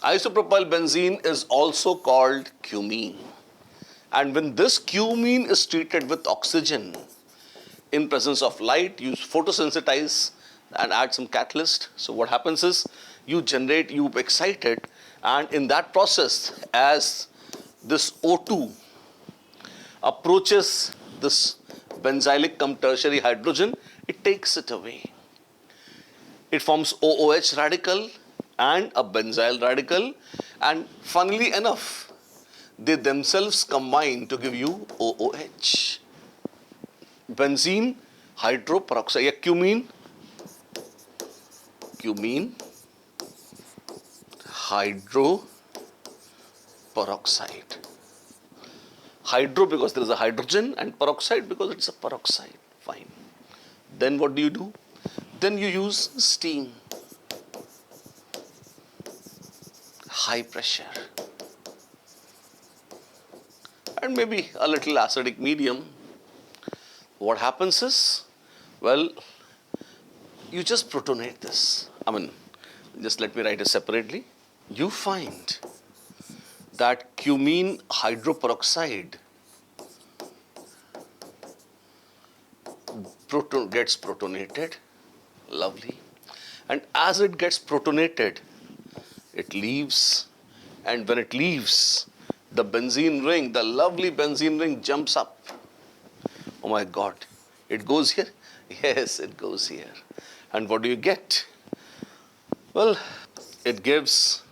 Isopropyl benzene is also called cumene. And when this cumene is treated with oxygen in presence of light, you photosensitize and add some catalyst. So what happens is you excite it, and in that process, as this O2 approaches this benzylic cum tertiary hydrogen, it takes it away. It forms OOH radical and a benzyl radical, and funnily enough, they themselves combine to give you OOH. Benzene hydroperoxide, cumene hydroperoxide. Hydro because there is a hydrogen, and peroxide because it's a peroxide. Fine. Then what do? Then you use steam, high pressure, and maybe a little acidic medium. What happens is, well, you just protonate this. Just let me write it separately. You find that cumene hydroperoxide gets protonated. Lovely. And as it gets protonated, it leaves. And when it leaves, the benzene ring, the lovely benzene ring jumps up. Oh my God. It goes here? Yes, it goes here. And what do you get? Well, it gives,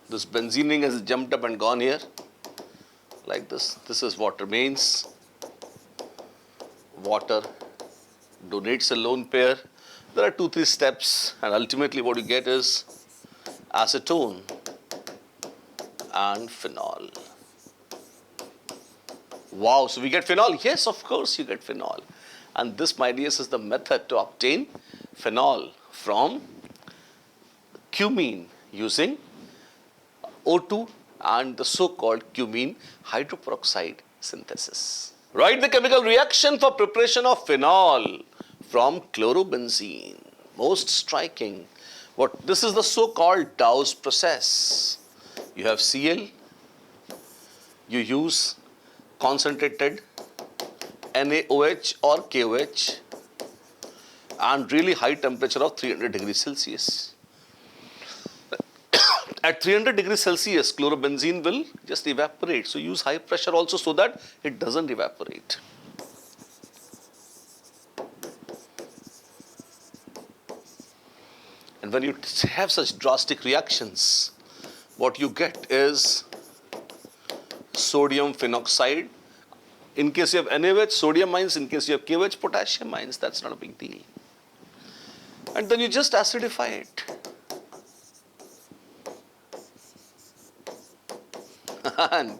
this benzene ring has jumped up and gone here. Like this. This is what remains. Water donates a lone pair. There are 2-3 steps, and ultimately what you get is acetone and phenol. Wow, so we get phenol? Yes, of course you get phenol. And this, my dears, is the method to obtain phenol from cumene using O2 and the so-called cumene hydroperoxide synthesis. Write the chemical reaction for preparation of phenol from chlorobenzene. Most striking. This is the so-called Dow's process. You have Cl, you use concentrated NaOH or KOH and really high temperature of 300 degrees Celsius. At 300 degrees Celsius, chlorobenzene will just evaporate. So use high pressure also so that it doesn't evaporate. And when you have such drastic reactions, what you get is sodium phenoxide. In case you have NaOH, sodium ions. In case you have KOH, potassium ions. That's not a big deal. And then you just acidify it. And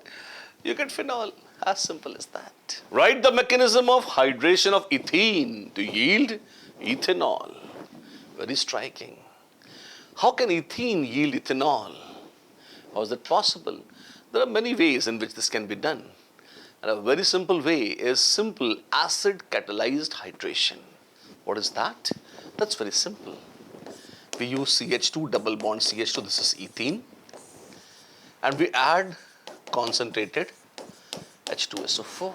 you get phenol. As simple as that. Write the mechanism of hydration of ethene to yield ethanol. Very striking. How can ethene yield ethanol? How is that possible? There are many ways in which this can be done. And a very simple way is simple acid catalyzed hydration. What is that? That's very simple. We use CH2, double bond CH2, this is ethene. And we add concentrated H2SO4.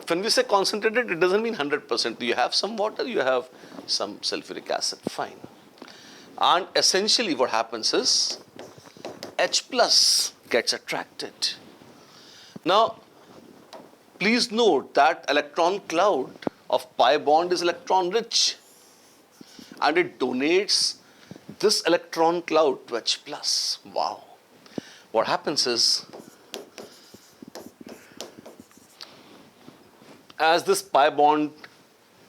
When we say concentrated, it doesn't mean 100%. You have some water, you have some sulfuric acid, fine. And essentially what happens is H plus gets attracted. Now, please note that electron cloud of pi bond is electron rich, and it donates this electron cloud to H plus. Wow. What happens is, as this pi bond,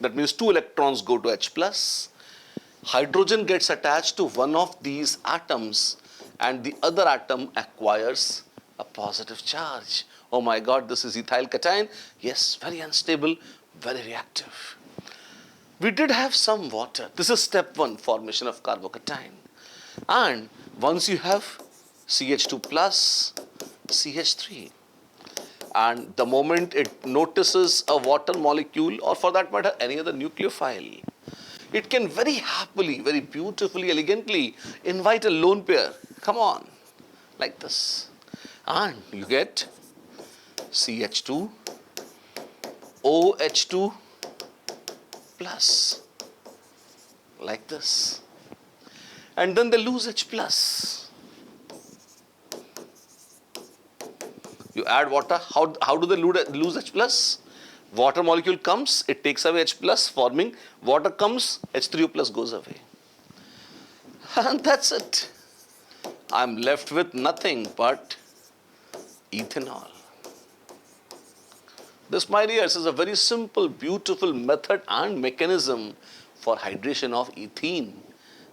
that means 2 electrons go to H plus, hydrogen gets attached to one of these atoms and the other atom acquires a positive charge. Oh my God, this is ethyl cation. Yes, very unstable, very reactive. We did have some water. This is step 1, formation of carbocation. And once you have CH2 plus, CH3, and the moment it notices a water molecule, or for that matter any other nucleophile, it can very happily, very beautifully, elegantly invite a lone pair. Come on, like this. And you get CH2, OH2 plus, like this. And then they lose H plus. You add water. How do they lose H plus? Water molecule comes, it takes away H plus, forming water comes, H3O plus goes away. And that's it. I'm left with nothing but ethanol. This, my dears, is a very simple, beautiful method and mechanism for hydration of ethene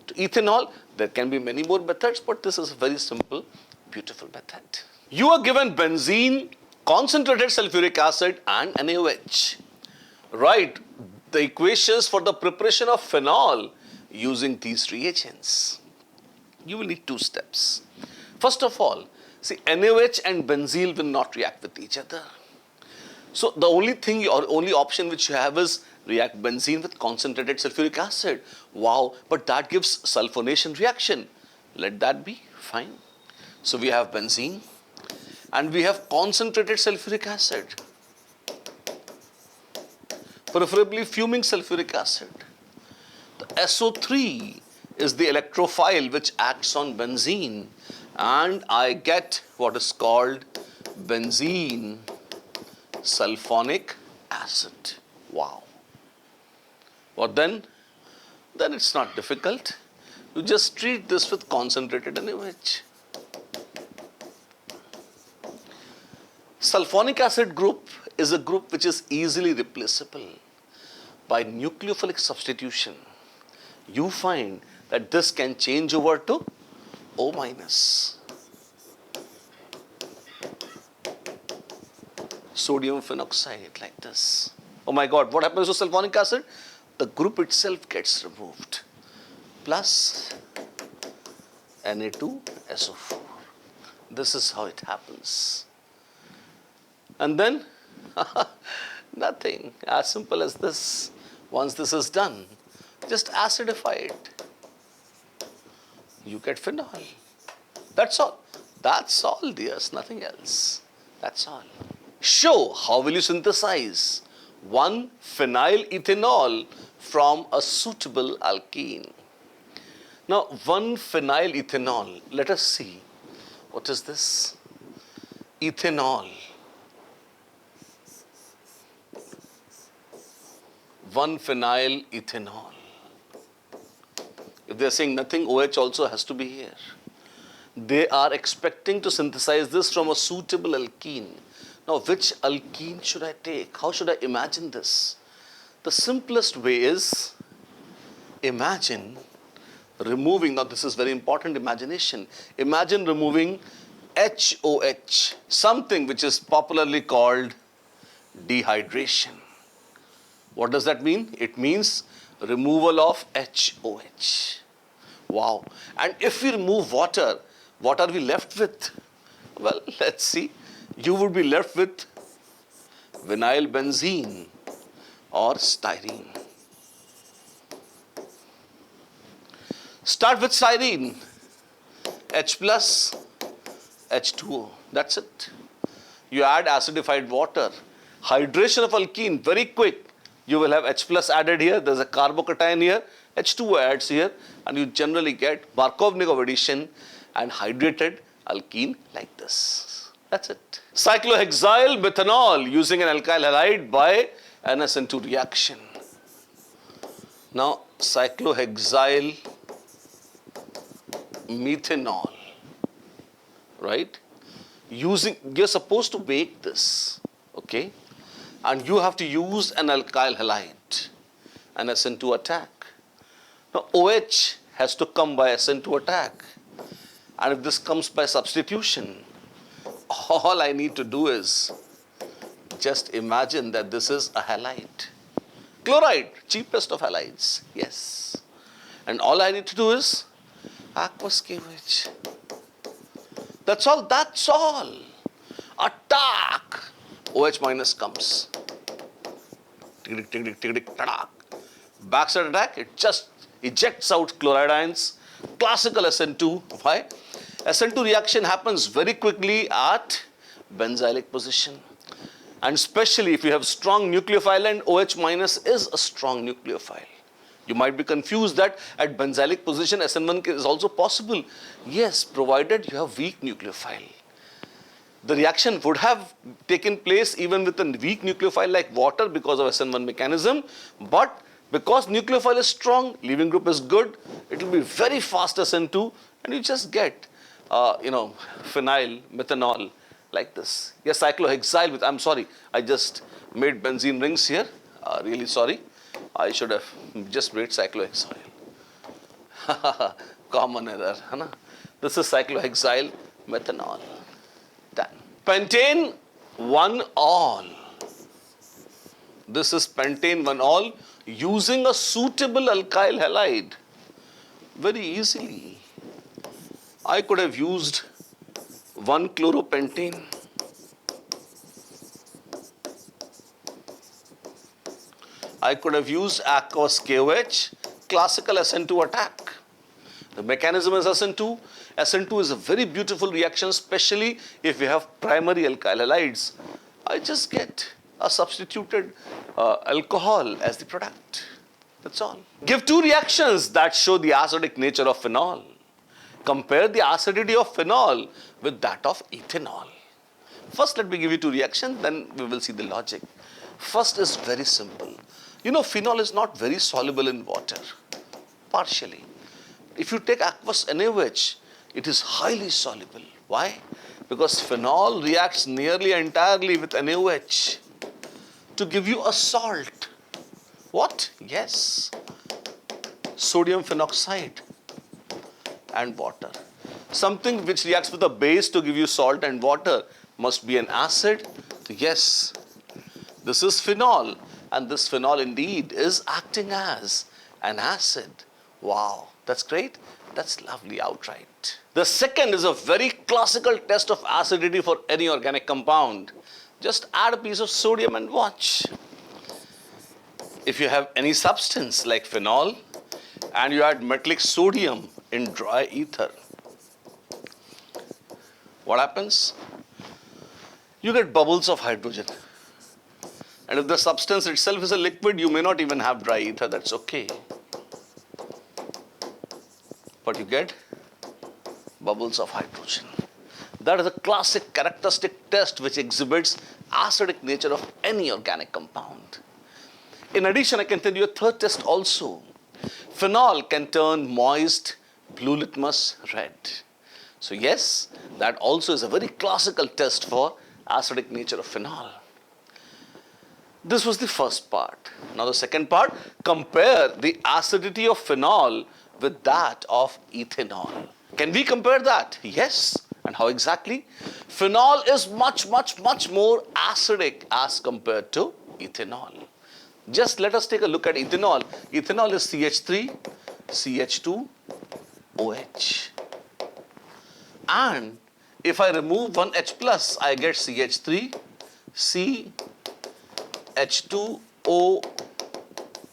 to ethanol. There can be many more methods, but this is a very simple, beautiful method. You are given benzene, concentrated sulfuric acid and NaOH. Write the equations for the preparation of phenol using these reagents. You will need 2 steps. First of all, see, NaOH and benzene will not react with each other. So the only thing or only option which you have is react benzene with concentrated sulfuric acid. Wow, but that gives sulfonation reaction. Let that be, fine. So we have benzene and we have concentrated sulfuric acid, preferably fuming sulfuric acid. The SO3 is the electrophile which acts on benzene, and I get what is called benzene sulfonic acid. Wow. What then? Then it's not difficult. You just treat this with concentrated NaOH. Sulfonic acid group is a group which is easily replaceable by nucleophilic substitution. You find that this can change over to O minus. Sodium phenoxide like this. Oh my God, what happens to sulfonic acid? The group itself gets removed. Plus Na2SO4. This is how it happens. And then nothing, as simple as this. Once this is done, just acidify it. You get phenol. That's all. That's all, dears, nothing else. That's all. Show how will you synthesize 1 phenyl ethanol from a suitable alkene. Now 1 phenyl ethanol, let us see. What is this? Ethanol. 1 phenyl ethanol. If they are saying nothing, OH also has to be here. They are expecting to synthesize this from a suitable alkene. Now, which alkene should I take? How should I imagine this? The simplest way is imagine removing, now this is very important imagination. Imagine removing HOH, something which is popularly called dehydration. What does that mean? It means removal of HOH. Wow. And if we remove water, what are we left with? Well, let's see. You would be left with vinyl benzene or styrene. Start with styrene. H plus, H2O. That's it. You add acidified water. Hydration of alkene, very quick. You will have H plus added here. There's a carbocation here. H2O adds here. And you generally get Markovnikov addition and hydrated alkene like this. That's it. Cyclohexyl methanol using an alkyl halide by an SN2 reaction. Now, cyclohexyl methanol, right? You're supposed to make this, okay? And you have to use an alkyl halide, an SN2 attack. Now, OH has to come by SN2 attack. And if this comes by substitution, all I need to do is just imagine that this is a halide. Chloride, cheapest of halides, yes. And all I need to do is aqueous KVPY. That's all, that's all. Attack. OH minus comes. Backside attack, it just ejects out chloride ions. Classical SN2. Why? SN2 reaction happens very quickly at benzylic position. And especially if you have strong nucleophile, and OH minus is a strong nucleophile. You might be confused that at benzylic position SN1 is also possible. Yes, provided you have weak nucleophile. The reaction would have taken place even with a weak nucleophile like water because of SN1 mechanism, but because nucleophile is strong, leaving group is good, it will be very fast SN2 and you just get, phenyl, methanol like this. Yes, cyclohexyl with, I'm sorry, I just made benzene rings here, really sorry. I should have just made cyclohexyl. Common error. This is cyclohexyl methanol. Done. Pentane 1-all. This is pentane 1-all using a suitable alkyl halide. Very easily, I could have used 1-chloropentane. I could have used aqueous KOH, classical SN2 attack. The mechanism is SN2. SN2 is a very beautiful reaction, especially if we have primary alkyl halides. I just get a substituted alcohol as the product. That's all. Give two reactions that show the acidic nature of phenol. Compare the acidity of phenol with that of ethanol. First, let me give you two reactions, then we will see the logic. First is very simple. You know, phenol is not very soluble in water, partially. If you take aqueous NaOH, it is highly soluble. Why? Because phenol reacts nearly entirely with NaOH to give you a salt. What? Yes. Sodium phenoxide and water. Something which reacts with a base to give you salt and water must be an acid. Yes, this is phenol, and this phenol indeed is acting as an acid. Wow, that's great. That's lovely outright. The second is a very classical test of acidity for any organic compound. Just add a piece of sodium and watch. If you have any substance like phenol and you add metallic sodium in dry ether, what happens? You get bubbles of hydrogen. And if the substance itself is a liquid, you may not even have dry ether, that's okay. But you get bubbles of hydrogen. That is a classic characteristic test which exhibits acidic nature of any organic compound. In addition, I can tell you a third test also. Phenol can turn moist blue litmus red. So yes, that also is a very classical test for acidic nature of phenol. This was the first part. Now the second part, compare the acidity of phenol with that of ethanol. Can we compare that? Yes. And how exactly? Phenol is much more acidic as compared to ethanol. Just let us take a look at ethanol. Ethanol is CH3, CH2, OH. And if I remove one H plus, I get CH3, C, H2O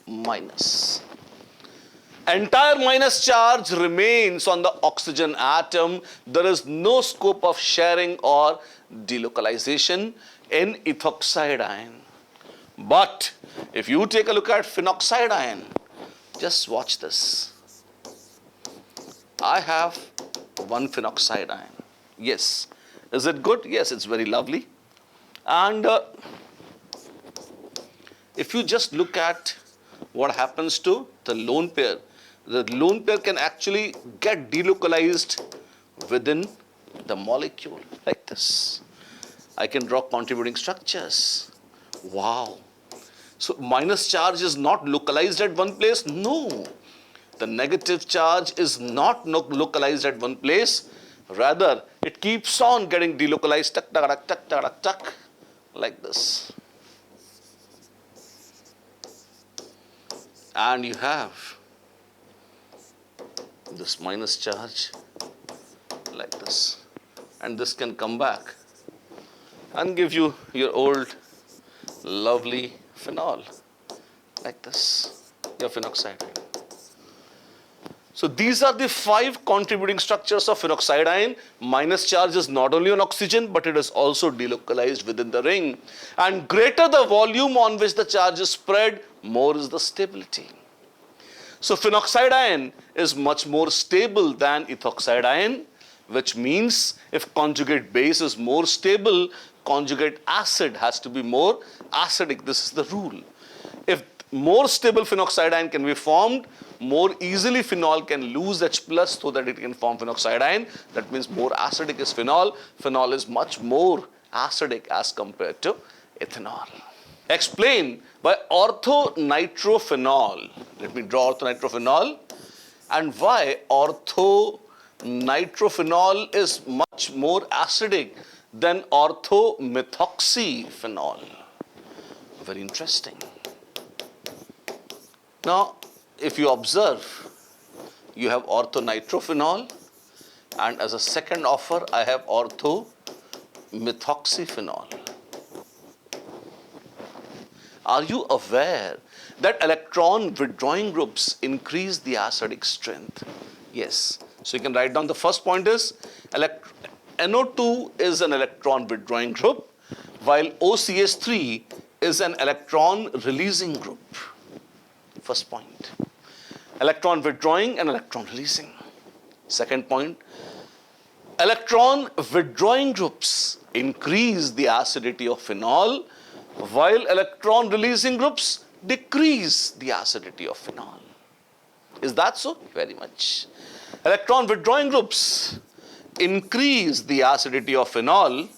minus. Entire minus charge remains on the oxygen atom. There is no scope of sharing or delocalization in ethoxide ion. But if you take a look at phenoxide ion, just watch this. I have one phenoxide ion. Yes. Is it good? Yes, it's very lovely. And if you just look at what happens to the lone pair, the lone pair can actually get delocalized within the molecule like this. I can draw contributing structures. Wow. So minus charge is not localized at one place? No. The negative charge is not localized at one place. Rather, it keeps on getting delocalized tuck, tuck, tuck, tuck, tuck, like this. And you have this minus charge like this. And this can come back and give you your old lovely phenol like this, your phenoxide ion. So these are the 5 contributing structures of phenoxide ion. Minus charge is not only on oxygen, but it is also delocalized within the ring. And greater the volume on which the charge is spread, more is the stability. So phenoxide ion is much more stable than ethoxide ion, which means if conjugate base is more stable, conjugate acid has to be more acidic. This is the rule. If more stable phenoxide ion can be formed, more easily phenol can lose H plus so that it can form phenoxide ion. That means more acidic is phenol. Phenol is much more acidic as compared to ethanol. Explain by orthonitrophenol. Let me draw orthonitrophenol and why orthonitrophenol is much more acidic then orthomethoxyphenol. Very interesting. Now, if you observe, you have orthonitrophenol, and as a second offer, I have orthomethoxyphenol. Are you aware that electron withdrawing groups increase the acidic strength? Yes. So you can write down the first point is NO2 is an electron withdrawing group, while OCH3 is an electron releasing group. First point. Electron withdrawing and electron releasing. Second point. Electron withdrawing groups increase the acidity of phenol, while electron releasing groups decrease the acidity of phenol. Is that so? Very much. Electron withdrawing groups increase the acidity of phenol,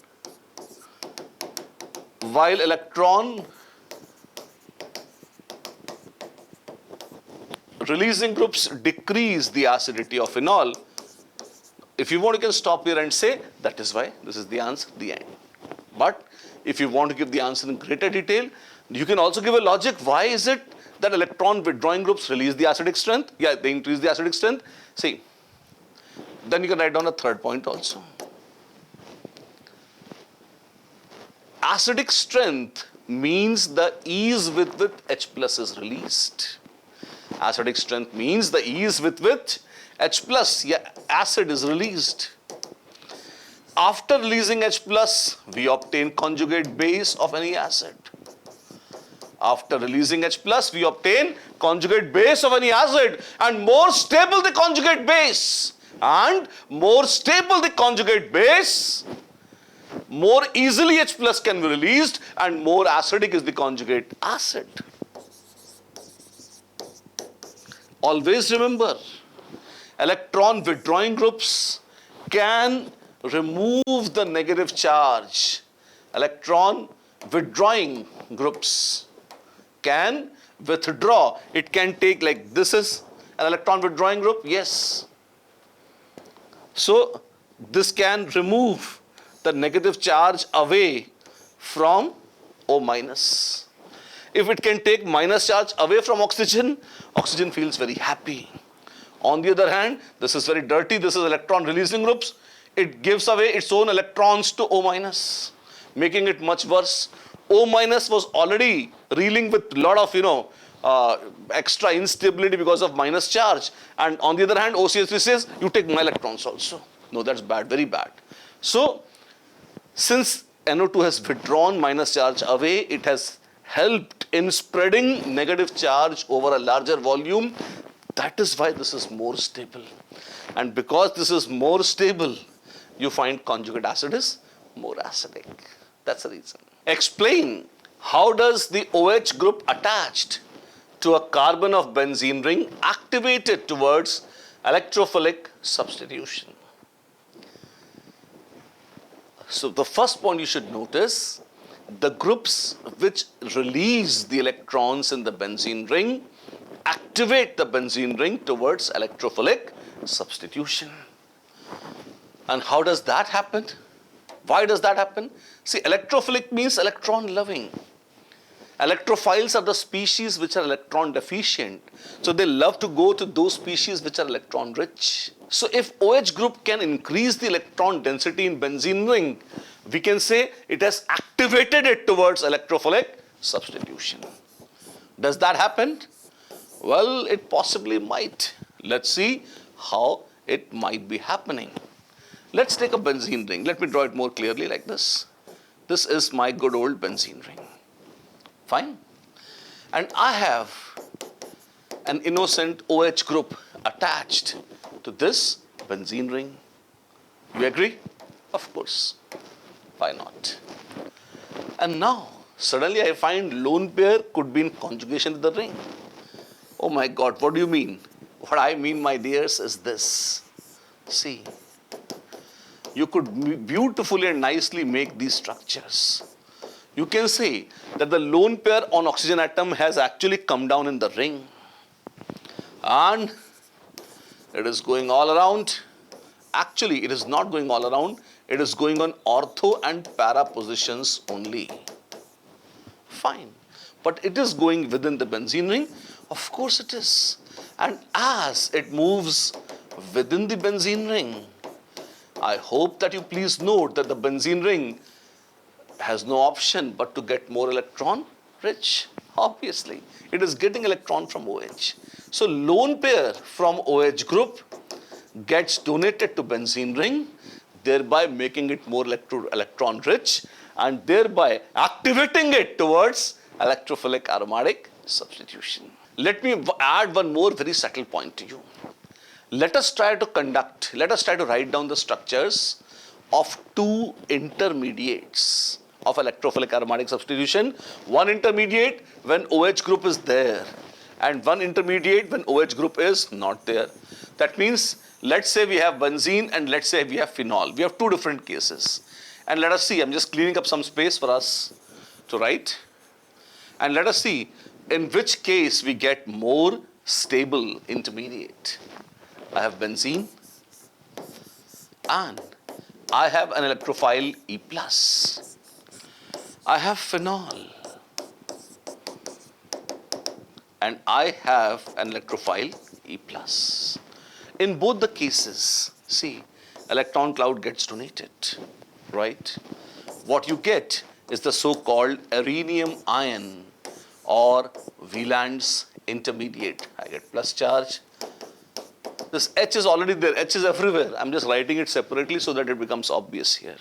while electron releasing groups decrease the acidity of phenol. If you want, you can stop here and say, that is why, this is the answer, the end. But if you want to give the answer in greater detail, you can also give a logic. Why is it that electron withdrawing groups release the acidic strength? Yeah, they increase the acidic strength. See, then you can write down a third point also. Acidic strength means the ease with which H plus is released. Acidic strength means the ease with which H plus, acid is released. After releasing H plus, we obtain conjugate base of any acid. After releasing H plus, we obtain conjugate base of any acid, and more stable the conjugate base, and more stable the conjugate base, more easily H plus can be released, and more acidic is the conjugate acid. Always remember, electron withdrawing groups can remove the negative charge. Electron withdrawing groups can withdraw. It can take, like this is an electron withdrawing group, yes. So this can remove the negative charge away from O minus. If it can take minus charge away from oxygen, oxygen feels very happy. On the other hand, this is very dirty, this is electron releasing groups. It gives away its own electrons to O minus, making it much worse. O minus was already reeling with a lot of, extra instability because of minus charge. And on the other hand, OCH3 says, you take my electrons also. No, that's bad, very bad. So, since NO2 has withdrawn minus charge away, it has helped in spreading negative charge over a larger volume. That is why this is more stable. And because this is more stable, you find conjugate acid is more acidic. That's the reason. Explain, how does the OH group attached to a carbon of benzene ring activated towards electrophilic substitution? So the first point you should notice, the groups which release the electrons in the benzene ring activate the benzene ring towards electrophilic substitution. And how does that happen? Why does that happen? See, electrophilic means electron loving. Electrophiles are the species which are electron deficient. So they love to go to those species which are electron rich. So if OH group can increase the electron density in benzene ring, we can say it has activated it towards electrophilic substitution. Does that happen? Well, it possibly might. Let's see how it might be happening. Let's take a benzene ring. Let me draw it more clearly like this. This is my good old benzene ring. Fine. And I have an innocent OH group attached to this benzene ring. You agree? Of course. Why not? And now, suddenly I find lone pair could be in conjugation with the ring. Oh my God, what do you mean? What I mean, my dears, is this. See, you could beautifully and nicely make these structures. You can say that the lone pair on oxygen atom has actually come down in the ring. And it is going all around. Actually, it is not going all around. It is going on ortho and para positions only. Fine. But it is going within the benzene ring. Of course it is. And as it moves within the benzene ring, I hope that you please note that the benzene ring has no option but to get more electron rich. Obviously, it is getting electron from OH. So lone pair from OH group gets donated to benzene ring, thereby making it more electron rich and thereby activating it towards electrophilic aromatic substitution. Let me add one more very subtle point to you. Let us try to write down the structures of two intermediates of electrophilic aromatic substitution. One intermediate when OH group is there and one intermediate when OH group is not there. That means, let's say we have benzene and let's say we have phenol. We have two different cases. And let us see, I'm just cleaning up some space for us to write. And let us see in which case we get more stable intermediate. I have benzene and I have an electrophile E+. I have phenol and I have an electrophile E+. In both the cases, see, electron cloud gets donated, right? What you get is the so-called rhenium ion or Wieland's intermediate. I get plus charge. This H is already there. H is everywhere. I'm just writing it separately so that it becomes obvious here.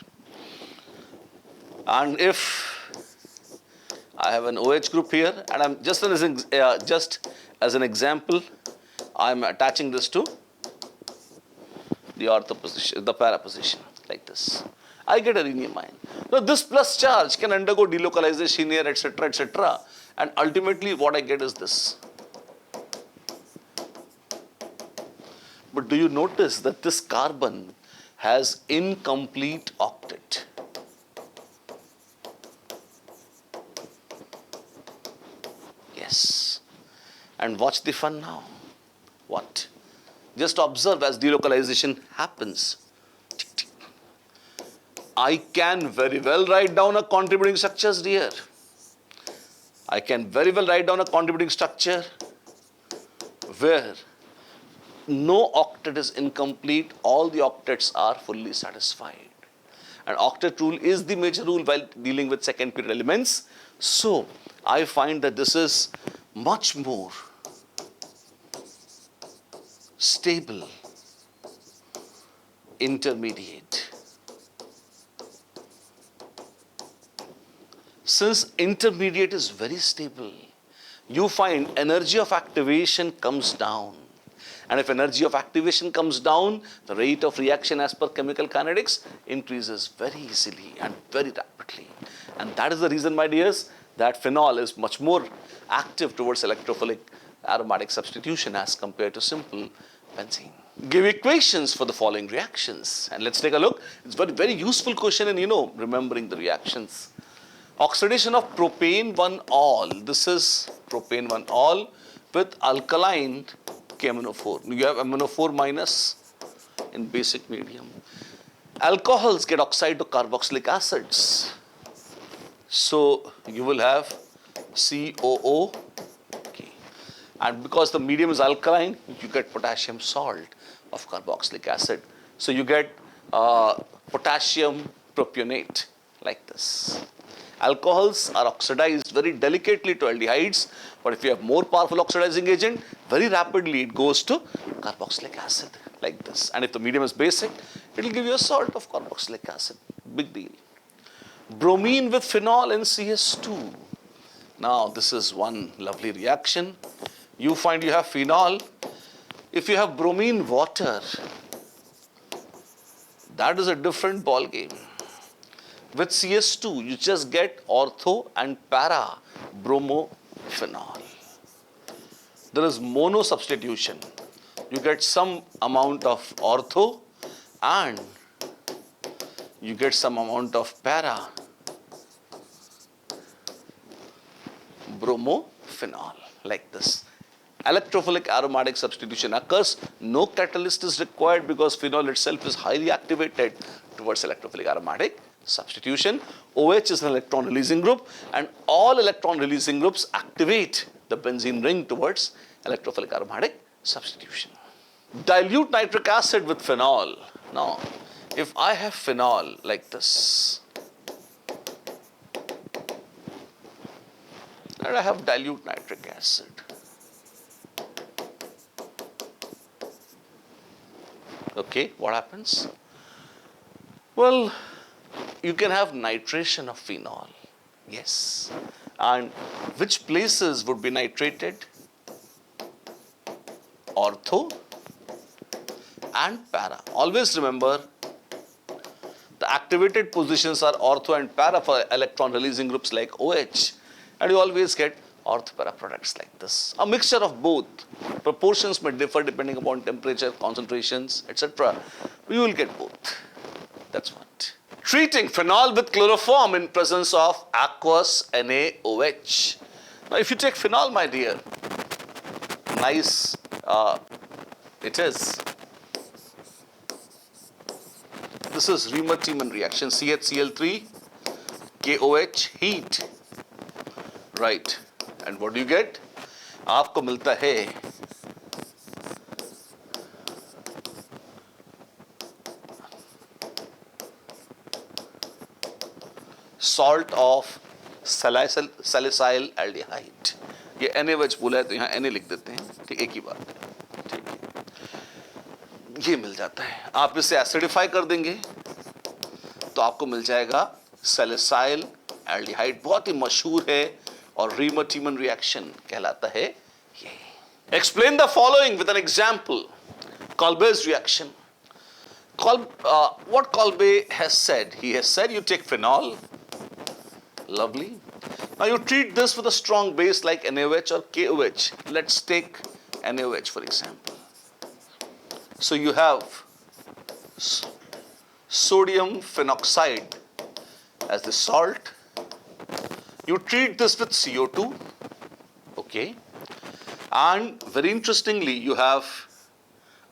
And if I have an OH group here, and I'm just as an example, I'm attaching this to the ortho position, the para position, like this. I get a rhenium ion. Now this plus charge can undergo delocalization here, etc., etc. And ultimately what I get is this. But do you notice that this carbon has incomplete octet? Yes. And watch the fun now. What? Just observe as delocalization happens. I can very well write down a contributing structures here. I can very well write down a contributing structure where no octet is incomplete, all the octets are fully satisfied. And octet rule is the major rule while dealing with second period elements. So I find that this is much more stable intermediate. Since intermediate is very stable, you find energy of activation comes down. And if energy of activation comes down, the rate of reaction as per chemical kinetics increases very easily and very rapidly. And that is the reason, my dears, that phenol is much more active towards electrophilic aromatic substitution as compared to simple benzene. Give equations for the following reactions. And let's take a look. It's a very, very useful question in, remembering the reactions. Oxidation of propane 1-ol. This is propane 1-ol with alkaline KMnO4. You have MnO4 minus in basic medium. Alcohols get oxide to carboxylic acids. So you will have COO. Okay. And because the medium is alkaline, you get potassium salt of carboxylic acid. So you get potassium propionate like this. Alcohols are oxidized very delicately to aldehydes, but if you have more powerful oxidizing agent, very rapidly it goes to carboxylic acid like this. And if the medium is basic, it will give you a salt of carboxylic acid. Big deal. Bromine with phenol and CS2. Now this is one lovely reaction. You find you have phenol. If you have bromine water, that is a different ball game. With CS2, you just get ortho and para bromophenol. There is mono substitution. You get some amount of ortho and you get some amount of para bromophenol like this. electrophilic aromatic substitution occurs. No catalyst is required because phenol itself is highly activated towards electrophilic aromatic substitution. OH is an electron releasing group, and all electron releasing groups activate the benzene ring towards electrophilic aromatic substitution. Dilute nitric acid with phenol. Now, if I have phenol like this, and I have dilute nitric acid, okay, what happens? Well, you can have nitration of phenol, yes. And which places would be nitrated? Ortho and para. Always remember, the activated positions are ortho and para for electron releasing groups like OH, and you always get ortho-para products like this. A mixture of both. Proportions may differ depending upon temperature, concentrations, etc. We will get both. That's what. Treating phenol with chloroform in presence of aqueous NaOH. Now, if you take phenol, my dear, nice it is. This is Riemann-Tiemann reaction. CHCl3, KOH, heat. Right. And what do you get? आपको मिलता है salt of salicyl aldehyde. ये NaOH बोला है तो यहाँ Na लिख देते हैं, ठीक, एक ही बात है, ठीक है। ये मिल जाता है। आप इसे एसिडिफाई कर देंगे तो आपको मिल जाएगा सैलिसाइल एल्डिहाइड, बहुत ही मशहूर है और Riemann-Tiemann reaction कहलाता है ये। Explain the following with an example. Kolbe's reaction. What Kolbe has said? He has said you take phenol. Lovely. Now you treat this with a strong base like NaOH or KOH. Let's take NaOH for example. So you have sodium phenoxide as the salt. You treat this with CO2, okay, and very interestingly you have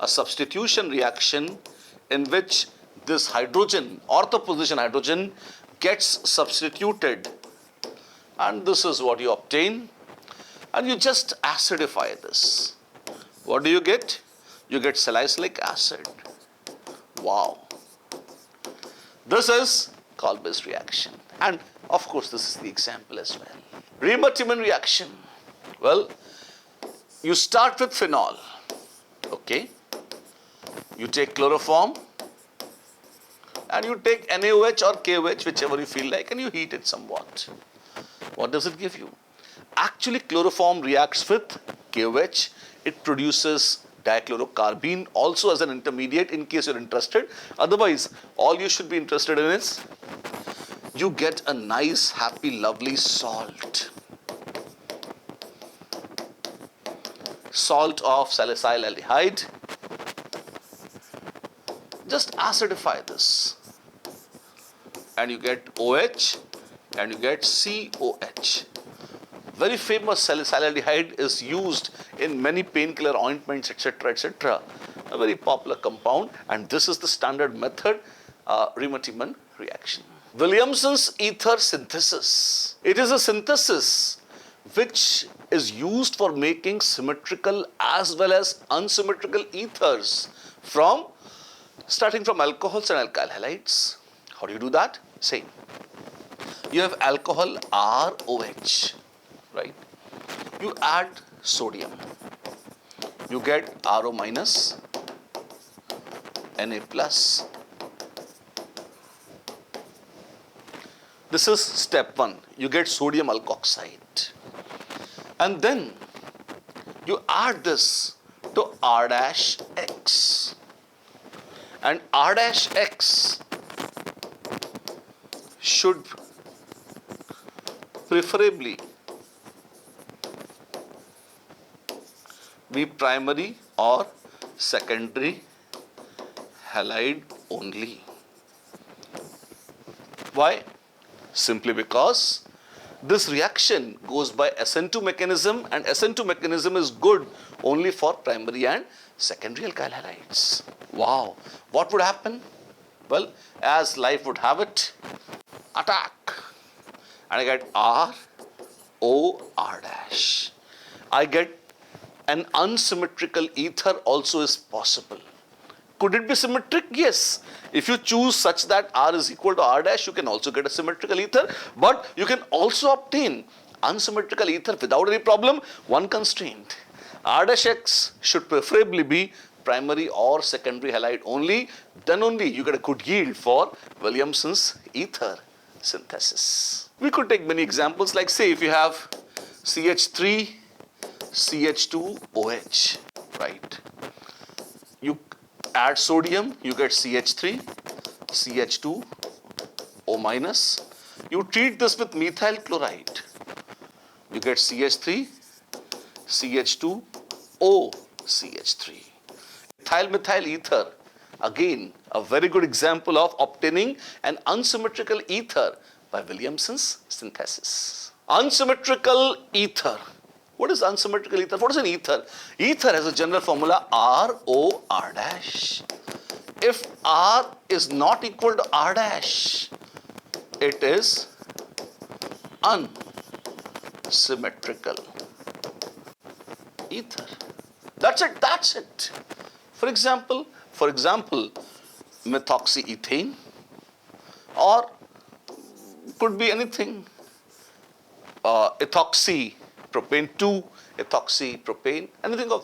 a substitution reaction in which this hydrogen, ortho position hydrogen, gets substituted, and this is what you obtain, and you just acidify this. What do you get? You get salicylic acid. Wow. This is Kolbe's reaction, and of course this is the example as well. Riemann-Tiemann reaction. Well, you start with phenol, okay, you take chloroform and you take NaOH or KOH, whichever you feel like, and you heat it somewhat. What does it give you? Actually, chloroform reacts with KOH. It produces dichlorocarbene also as an intermediate in case you're interested. Otherwise, all you should be interested in is you get a nice, happy, lovely salt. Salt of salicyl aldehyde. Just acidify this and you get OH and you get COH. Very famous salicyl aldehyde is used in many painkiller ointments, etc., etc. A very popular compound, and this is the standard method, Riemann-Tiemann reaction. Williamson's ether synthesis. It is a synthesis which is used for making symmetrical as well as unsymmetrical ethers starting from alcohols and alkyl halides. How do you do that? Same. You have alcohol ROH, right? You add sodium. You get RO minus, Na plus. This is step 1. You get sodium alkoxide. And then you add this to R-X. And R-X should preferably be primary or secondary halide only. Why? Simply because This reaction goes by SN2 mechanism, and SN2 mechanism is good only for primary and secondary alkyl halides. Wow, what would happen? Well, as life would have it, attack, and I get R, O, R dash. I get an unsymmetrical ether also is possible. Could it be symmetric? Yes. If you choose such that R is equal to R dash, you can also get a symmetrical ether, but you can also obtain unsymmetrical ether without any problem. One constraint, R dash X should preferably be primary or secondary halide only, then only you get a good yield for Williamson's ether synthesis. We could take many examples, like say if you have CH3, CH2OH, right? You add sodium, you get CH3, CH2O minus. You treat this with methyl chloride, you get CH3, CH2O, CH3. Methyl ether, again a very good example of obtaining an unsymmetrical ether by Williamson's synthesis. Unsymmetrical ether. What is unsymmetrical ether? What is an ether? Ether has a general formula RO R dash. If R is not equal to R dash, it is unsymmetrical ether. That's it, that's it. For example, methoxyethane, or could be anything, ethoxypropane 2, ethoxypropane, anything of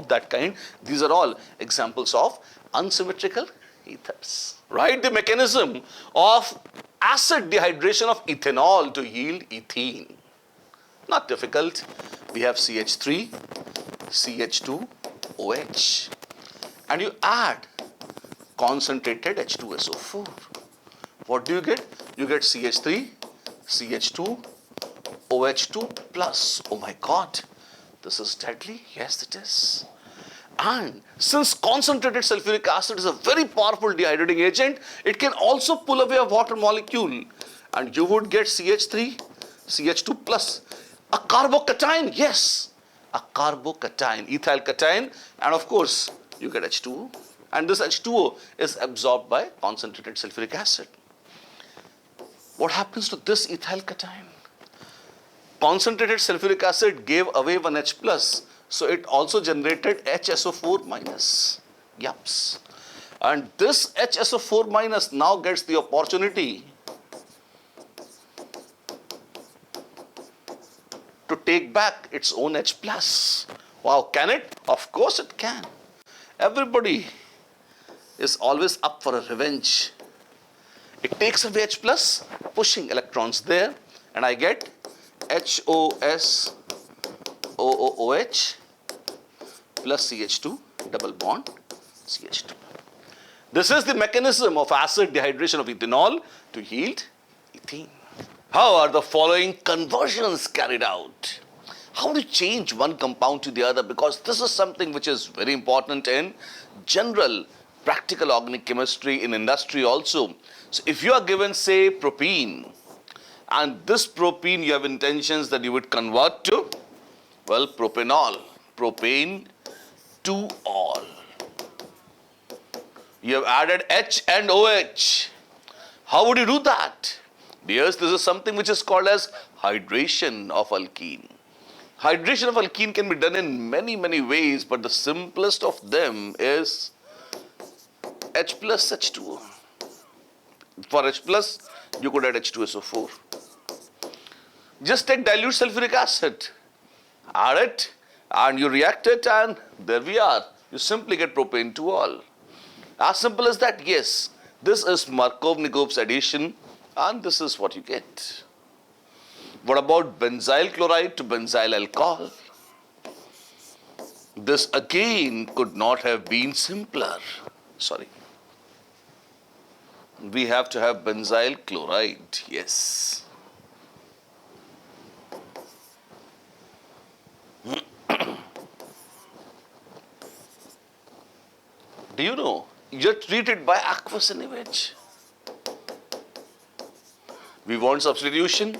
that kind. These are all examples of unsymmetrical ethers. Write the mechanism of acid dehydration of ethanol to yield ethene. Not difficult. We have CH3, CH2OH, and you add concentrated H2SO4. What do you get? You get CH3, CH2, OH2 plus. Oh my God, this is deadly. Yes, it is. And since concentrated sulfuric acid is a very powerful dehydrating agent, it can also pull away a water molecule, and you would get CH3, CH2 plus. A carbocation, yes, a carbocation, ethyl cation, and of course you get H2O, and this H2O is absorbed by concentrated sulfuric acid. What happens to this ethyl cation? Concentrated sulfuric acid gave away one H plus, so it also generated HSO4 minus. Yups. And this HSO4 minus now gets the opportunity to take back its own H plus. Wow, can it? Of course it can. Everybody is always up for a revenge. It takes away H plus, pushing electrons there, and I get HOSOOH plus CH2 double bond CH2. This is the mechanism of acid dehydration of ethanol to yield ethene. How are the following conversions carried out? How do you change one compound to the other? Because this is something which is very important in general practical organic chemistry, in industry also. So if you are given, say, propene, and this propene you have intentions that you would convert to, well, propanol, propane to all. You have added H and OH. How would you do that? Yes, this is something which is called as hydration of alkene. Hydration of alkene can be done in many, many ways, but the simplest of them is H plus H2O. For H plus, you could add H2SO4. Just take dilute sulfuric acid, add it, and you react it, and there we are. You simply get propane to all. As simple as that. Yes, this is Markovnikov's addition, and this is what you get. What about benzyl chloride to benzyl alcohol? This again could not have been simpler. Sorry. We have to have benzyl chloride, yes. Do you know, you're treated by aqueous image. We want substitution.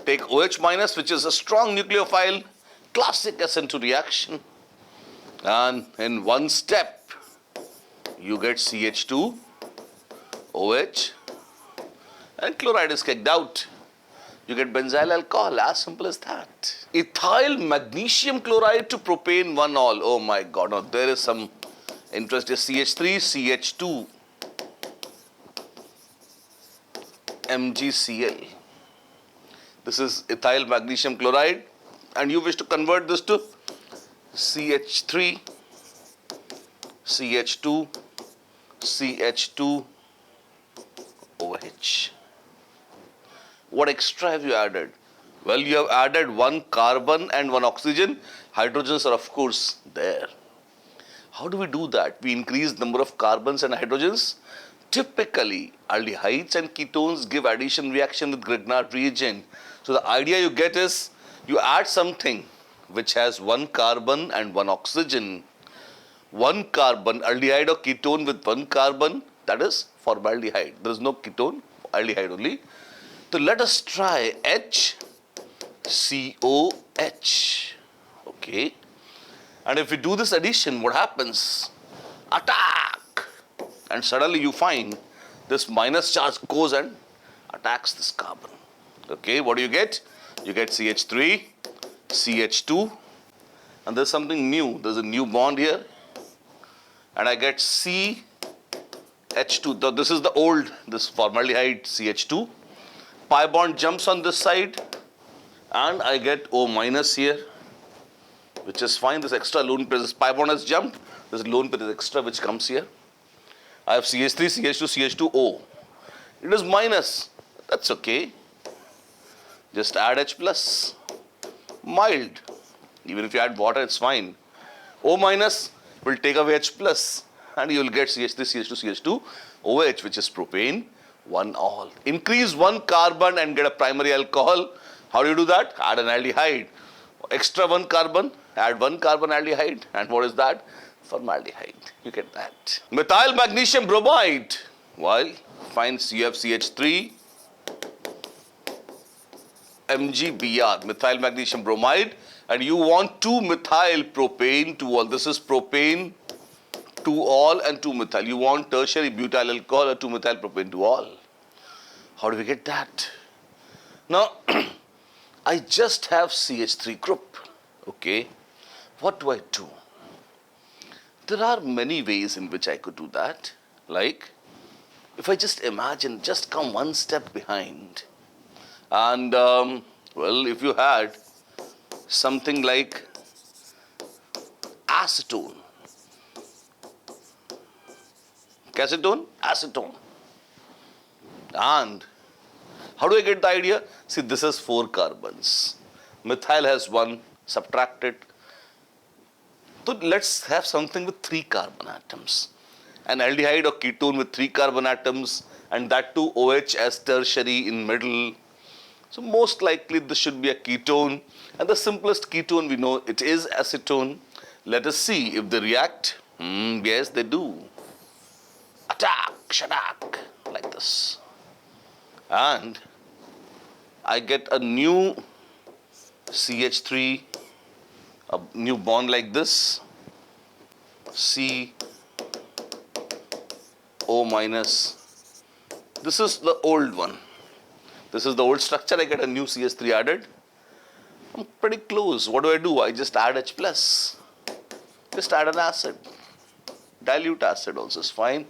Take OH minus, which is a strong nucleophile, classic SN2 reaction. And in one step, you get CH2, OH, and chloride is kicked out. You get benzyl alcohol, as simple as that. Ethyl magnesium chloride to propane 1-ol. Oh my God, now there is some interest. CH3, CH2, MgCl. This is ethyl magnesium chloride, and you wish to convert this to CH3, CH2, CH2, OH. What extra have you added? Well, you have added one carbon and one oxygen. Hydrogens are of course there. How do we do that? We increase number of carbons and hydrogens. Typically, aldehydes and ketones give addition reaction with Grignard reagent. So the idea you get is, you add something which has one carbon and one oxygen. One carbon, aldehyde or ketone with one carbon, that is formaldehyde. There is no ketone, aldehyde only. So let us try HCOH. Okay. And if we do this addition, what happens? Attack! And suddenly you find this minus charge goes and attacks this carbon. Okay, what do you get? You get CH3, CH2, and there's something new. There's a new bond here. And I get CH2. This is the old, this formaldehyde CH2. Pi bond jumps on this side, and I get O minus here, which is fine. This extra lone pair, this pi bond has jumped. This lone pair is extra, which comes here. I have CH3, CH2, CH2O. It is minus. That's okay. Just add H plus. Mild. Even if you add water, it's fine. O minus will take away H plus, and you will get CH3, CH2, CH2, OH, which is propane, 1-ol. Increase one carbon and get a primary alcohol. How do you do that? Add an aldehyde. Extra one carbon, add one carbon aldehyde, and what is that? Formaldehyde. You get that. Methyl magnesium bromide. Well, find CFCH3, MgBr, methyl magnesium bromide, and you want 2-methyl propane 2-ol. This is propane 2-ol and 2-methyl. You want tertiary butyl alcohol or 2-methyl propane 2-ol. How do we get that? Now, I just have CH3 group. Okay. What do I do? There are many ways in which I could do that. Like, if I just imagine, just come one step behind. And, well, if you had something like acetone. Acetone? Acetone. And how do I get the idea? See, this has 4 carbons. Methyl has 1, subtract it. So let's have something with 3 carbon atoms. An aldehyde or ketone with 3 carbon atoms, and that too OH as tertiary in middle. So most likely this should be a ketone, and the simplest ketone we know it is acetone. Let us see if they react. Yes, they do. Attack, shadak, like this. And I get a new CH3, a new bond like this, CO minus. This is the old one. This is the old structure. I get a new CH3 added. I'm pretty close. What do? I just add H plus. Just add an acid. Dilute acid also is fine.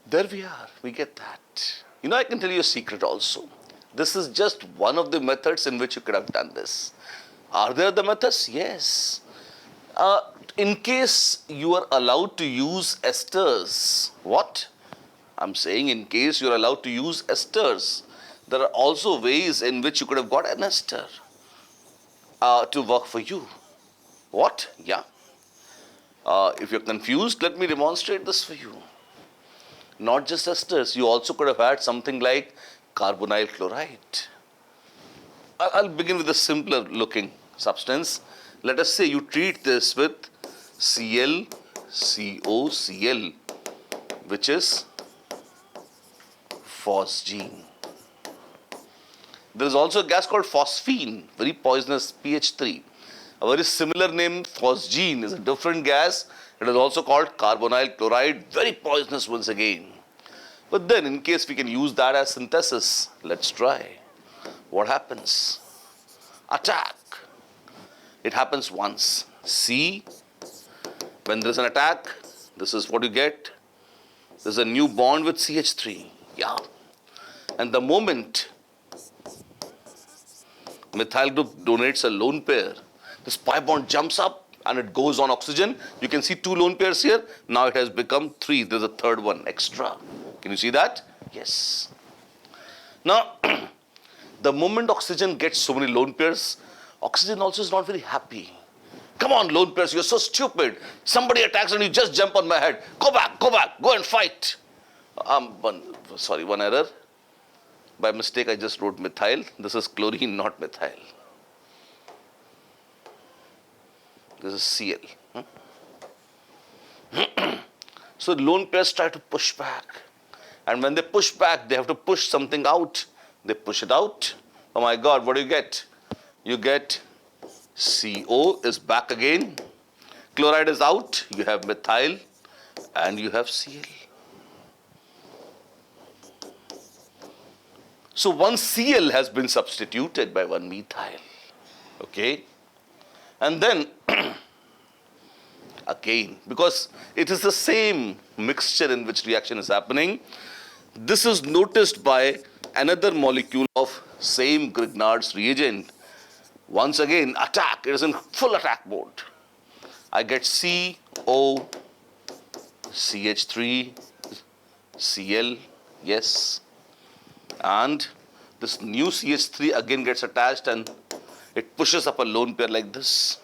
There we are. We get that. You know, I can tell you a secret also. This is just one of the methods in which you could have done this. Are there the methods? Yes. In case you are allowed to use esters. What? I'm saying in case you are allowed to use esters. There are also ways in which you could have got an ester to work for you. What? Yeah. If you're confused, let me demonstrate this for you. Not just esters, you also could have had something like carbonyl chloride. I'll begin with a simpler looking substance. Let us say you treat this with ClCOCl, which is phosgene. There is also a gas called phosphine, very poisonous, pH 3. A very similar name, phosgene, is a different gas. It is also called carbonyl chloride, very poisonous once again. But then, in case we can use that as synthesis, let's try. What happens? Attack. It happens once. See, when there is an attack, this is what you get. There's a new bond with CH3. Yeah. And the moment methyl group donates a lone pair, this pi bond jumps up and it goes on oxygen. You can see 2 lone pairs here. Now it has become 3. There's a third one extra. Can you see that? Yes. Now, the moment oxygen gets so many lone pairs, oxygen also is not very happy. Come on, lone pairs, you're so stupid. Somebody attacks and you just jump on my head. Go back, go and fight. One error. By mistake, I just wrote methyl. This is chlorine, not methyl. This is Cl. So lone pairs try to push back. And when they push back, they have to push something out. They push it out. Oh my God, what do you get? You get CO is back again. Chloride is out. You have methyl and you have Cl. So one Cl has been substituted by one methyl. Okay? And then again, because it is the same mixture in which reaction is happening, this is noticed by another molecule of same Grignard's reagent. Once again, attack. It is in full attack mode. I get CO, CH3, Cl, yes. And this new CH3 again gets attached and it pushes up a lone pair like this.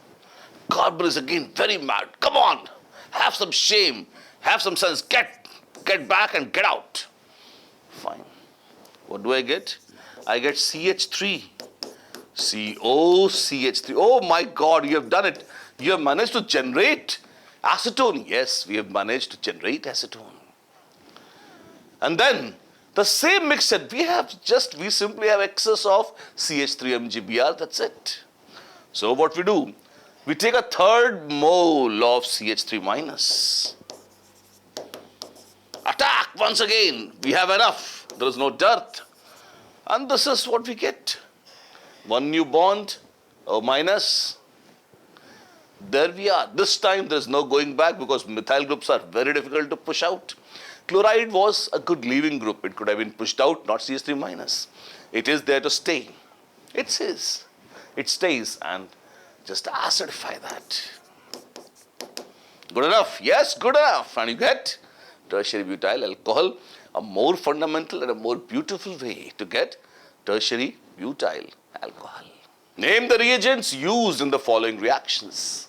Carbon is again very mad. Come on, have some shame, have some sense. Get back and get out. Fine. What do I get? I get CH3. CO, CH3. Oh my God, you have done it. You have managed to generate acetone. Yes, we have managed to generate acetone. And then the same mixture, we simply have excess of CH3MgBr, that's it. So what we do? We take a third mole of CH3 minus. Attack once again. We have enough. There is no dearth. And this is what we get. One new bond, O minus. There we are. This time there is no going back because methyl groups are very difficult to push out. Chloride was a good leaving group. It could have been pushed out, not CH3 minus. It is there to stay. It says. It stays and just acidify that. Good enough? Yes, good enough. And you get tertiary butyl alcohol, a more fundamental and a more beautiful way to get tertiary butyl alcohol. Name the reagents used in the following reactions.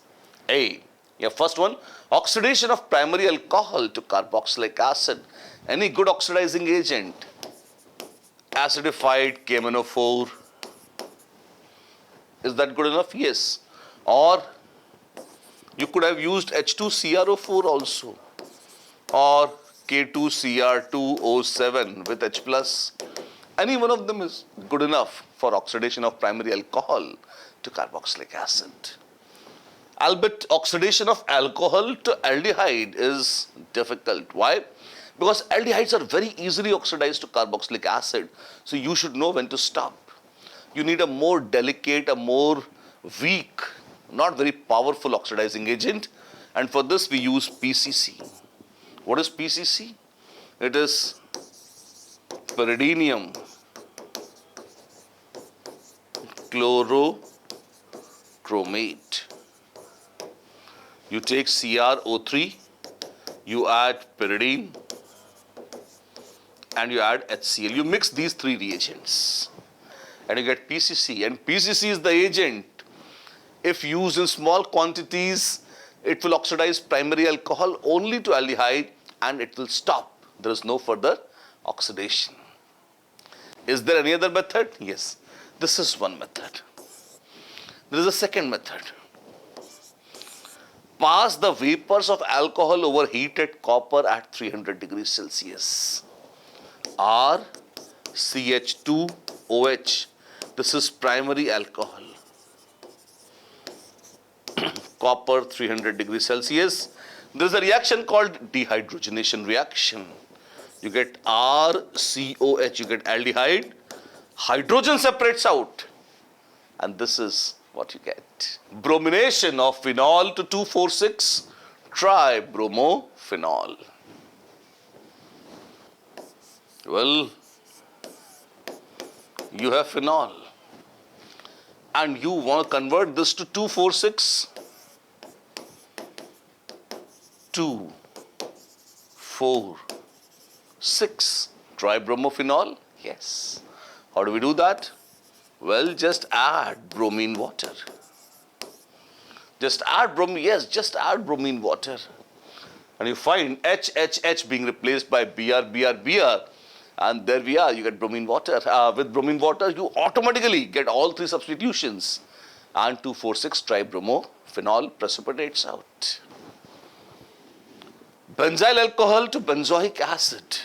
A. Your first one, oxidation of primary alcohol to carboxylic acid. Any good oxidizing agent. Acidified KMNO4. Is that good enough? Yes. Or you could have used H2CrO4 also. Or K2Cr2O7 with H+. Any one of them is good enough for oxidation of primary alcohol to carboxylic acid. Albeit oxidation of alcohol to aldehyde is difficult. Why? Because aldehydes are very easily oxidized to carboxylic acid. So you should know when to stop. You need a more delicate, a more weak, not very powerful oxidizing agent. And for this we use PCC. What is PCC? It is pyridinium chlorochromate. You take CrO3, you add pyridine, and you add HCl. You mix these three reagents and you get PCC. And PCC is the agent. If used in small quantities, it will oxidize primary alcohol only to aldehyde and it will stop. There is no further oxidation. Is there any other method? Yes. This is one method. There is a second method. Pass the vapors of alcohol over heated copper at 300 degrees Celsius. R CH2OH This is primary alcohol. Copper 300 degrees Celsius. There is a reaction called dehydrogenation reaction. You get RCOH, you get aldehyde. Hydrogen separates out. And this is what you get. Bromination of phenol to 2,4,6 tribromophenol. Well, you have phenol. And you want to convert this to 2,4,6. 2,4,6 tribromophenol. Yes. How do we do that? Well, just add bromine water. Just add bromine, yes, just add bromine water. And you find HHH being replaced by Br. And there we are, you get bromine water. With bromine water, you automatically get all three substitutions. And 2,4,6 tribromophenol precipitates out. Benzyl alcohol to benzoic acid.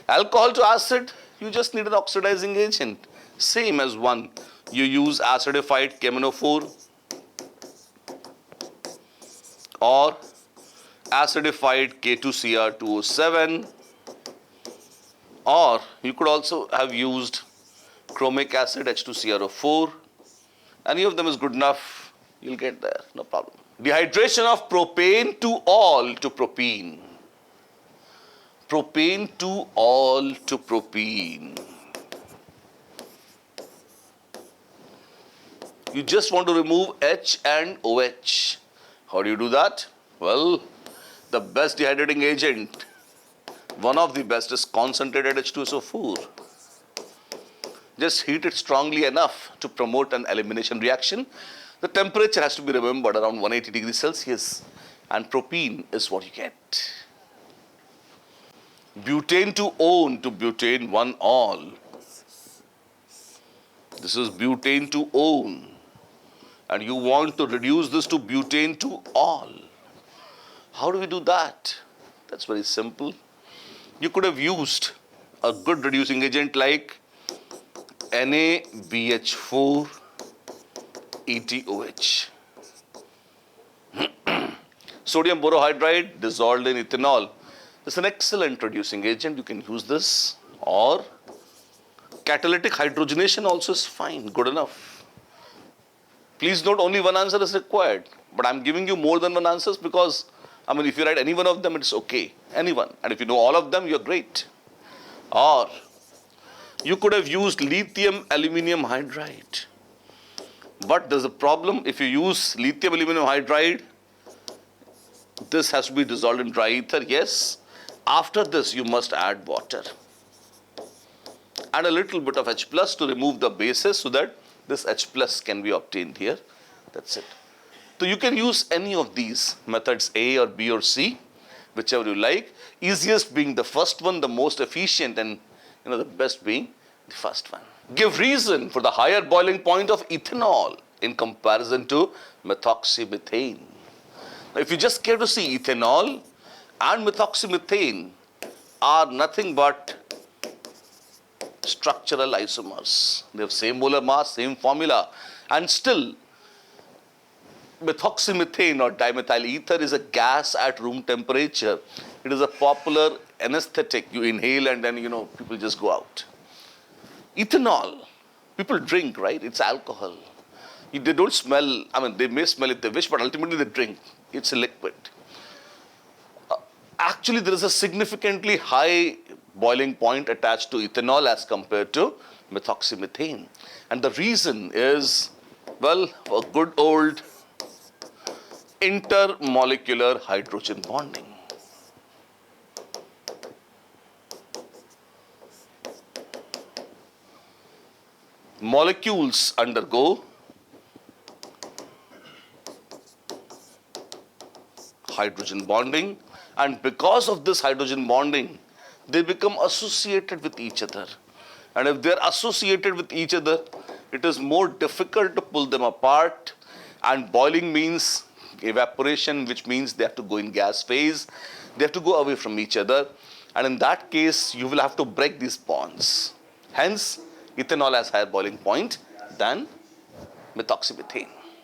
Alcohol to acid, you just need an oxidizing agent. Same as one. You use acidified KMnO4 or acidified K2Cr2O7, or you could also have used chromic acid H2CrO4. Any of them is good enough. You'll get there, no problem. Dehydration of propane to all to propene. Propane to all to propene. You just want to remove H and OH. How do you do that? Well, the best dehydrating agent, one of the best, is concentrated H2SO4. Just heat it strongly enough to promote an elimination reaction. The temperature has to be remembered around 180 degrees Celsius, and propene is what you get. Butane to one to butane 1-all. This is butane to one. And you want to reduce this to butane to all. How do we do that? That's very simple. You could have used a good reducing agent like NaBH4 ETOH. Sodium borohydride dissolved in ethanol. It's an excellent reducing agent. You can use this. Or catalytic hydrogenation also is fine, good enough. Please note, only one answer is required. But I'm giving you more than one answers because, if you write any one of them, it's okay. Anyone. And if you know all of them, you're great. Or you could have used lithium aluminum hydride. But there's a problem. If you use lithium aluminum hydride, this has to be dissolved in dry ether. Yes. After this, you must add water. And a little bit of H plus to remove the bases so that this H plus can be obtained here. That's it. So you can use any of these methods, A or B or C, whichever you like. Easiest being the first one, the most efficient, and the best being the first one. Give reason for the higher boiling point of ethanol in comparison to methoxymethane. Now, if you just care to see, ethanol and methoxymethane are nothing but structural isomers. They have same molar mass, same formula, and still methoxymethane or dimethyl ether is a gas at room temperature. It is a popular anesthetic. You inhale and then people just go out. Ethanol, people drink, right? It's alcohol. They don't smell, they may smell if they wish, but ultimately they drink. It's a liquid. Actually, there is a significantly high boiling point attached to ethanol as compared to methoxymethane. And the reason is, well, a good old intermolecular hydrogen bonding. Molecules undergo hydrogen bonding, and because of this hydrogen bonding, they become associated with each other. And if they're associated with each other, it is more difficult to pull them apart. And boiling means evaporation, which means they have to go in gas phase. They have to go away from each other. And in that case, you will have to break these bonds. Hence, ethanol has higher boiling point than methoxymethane.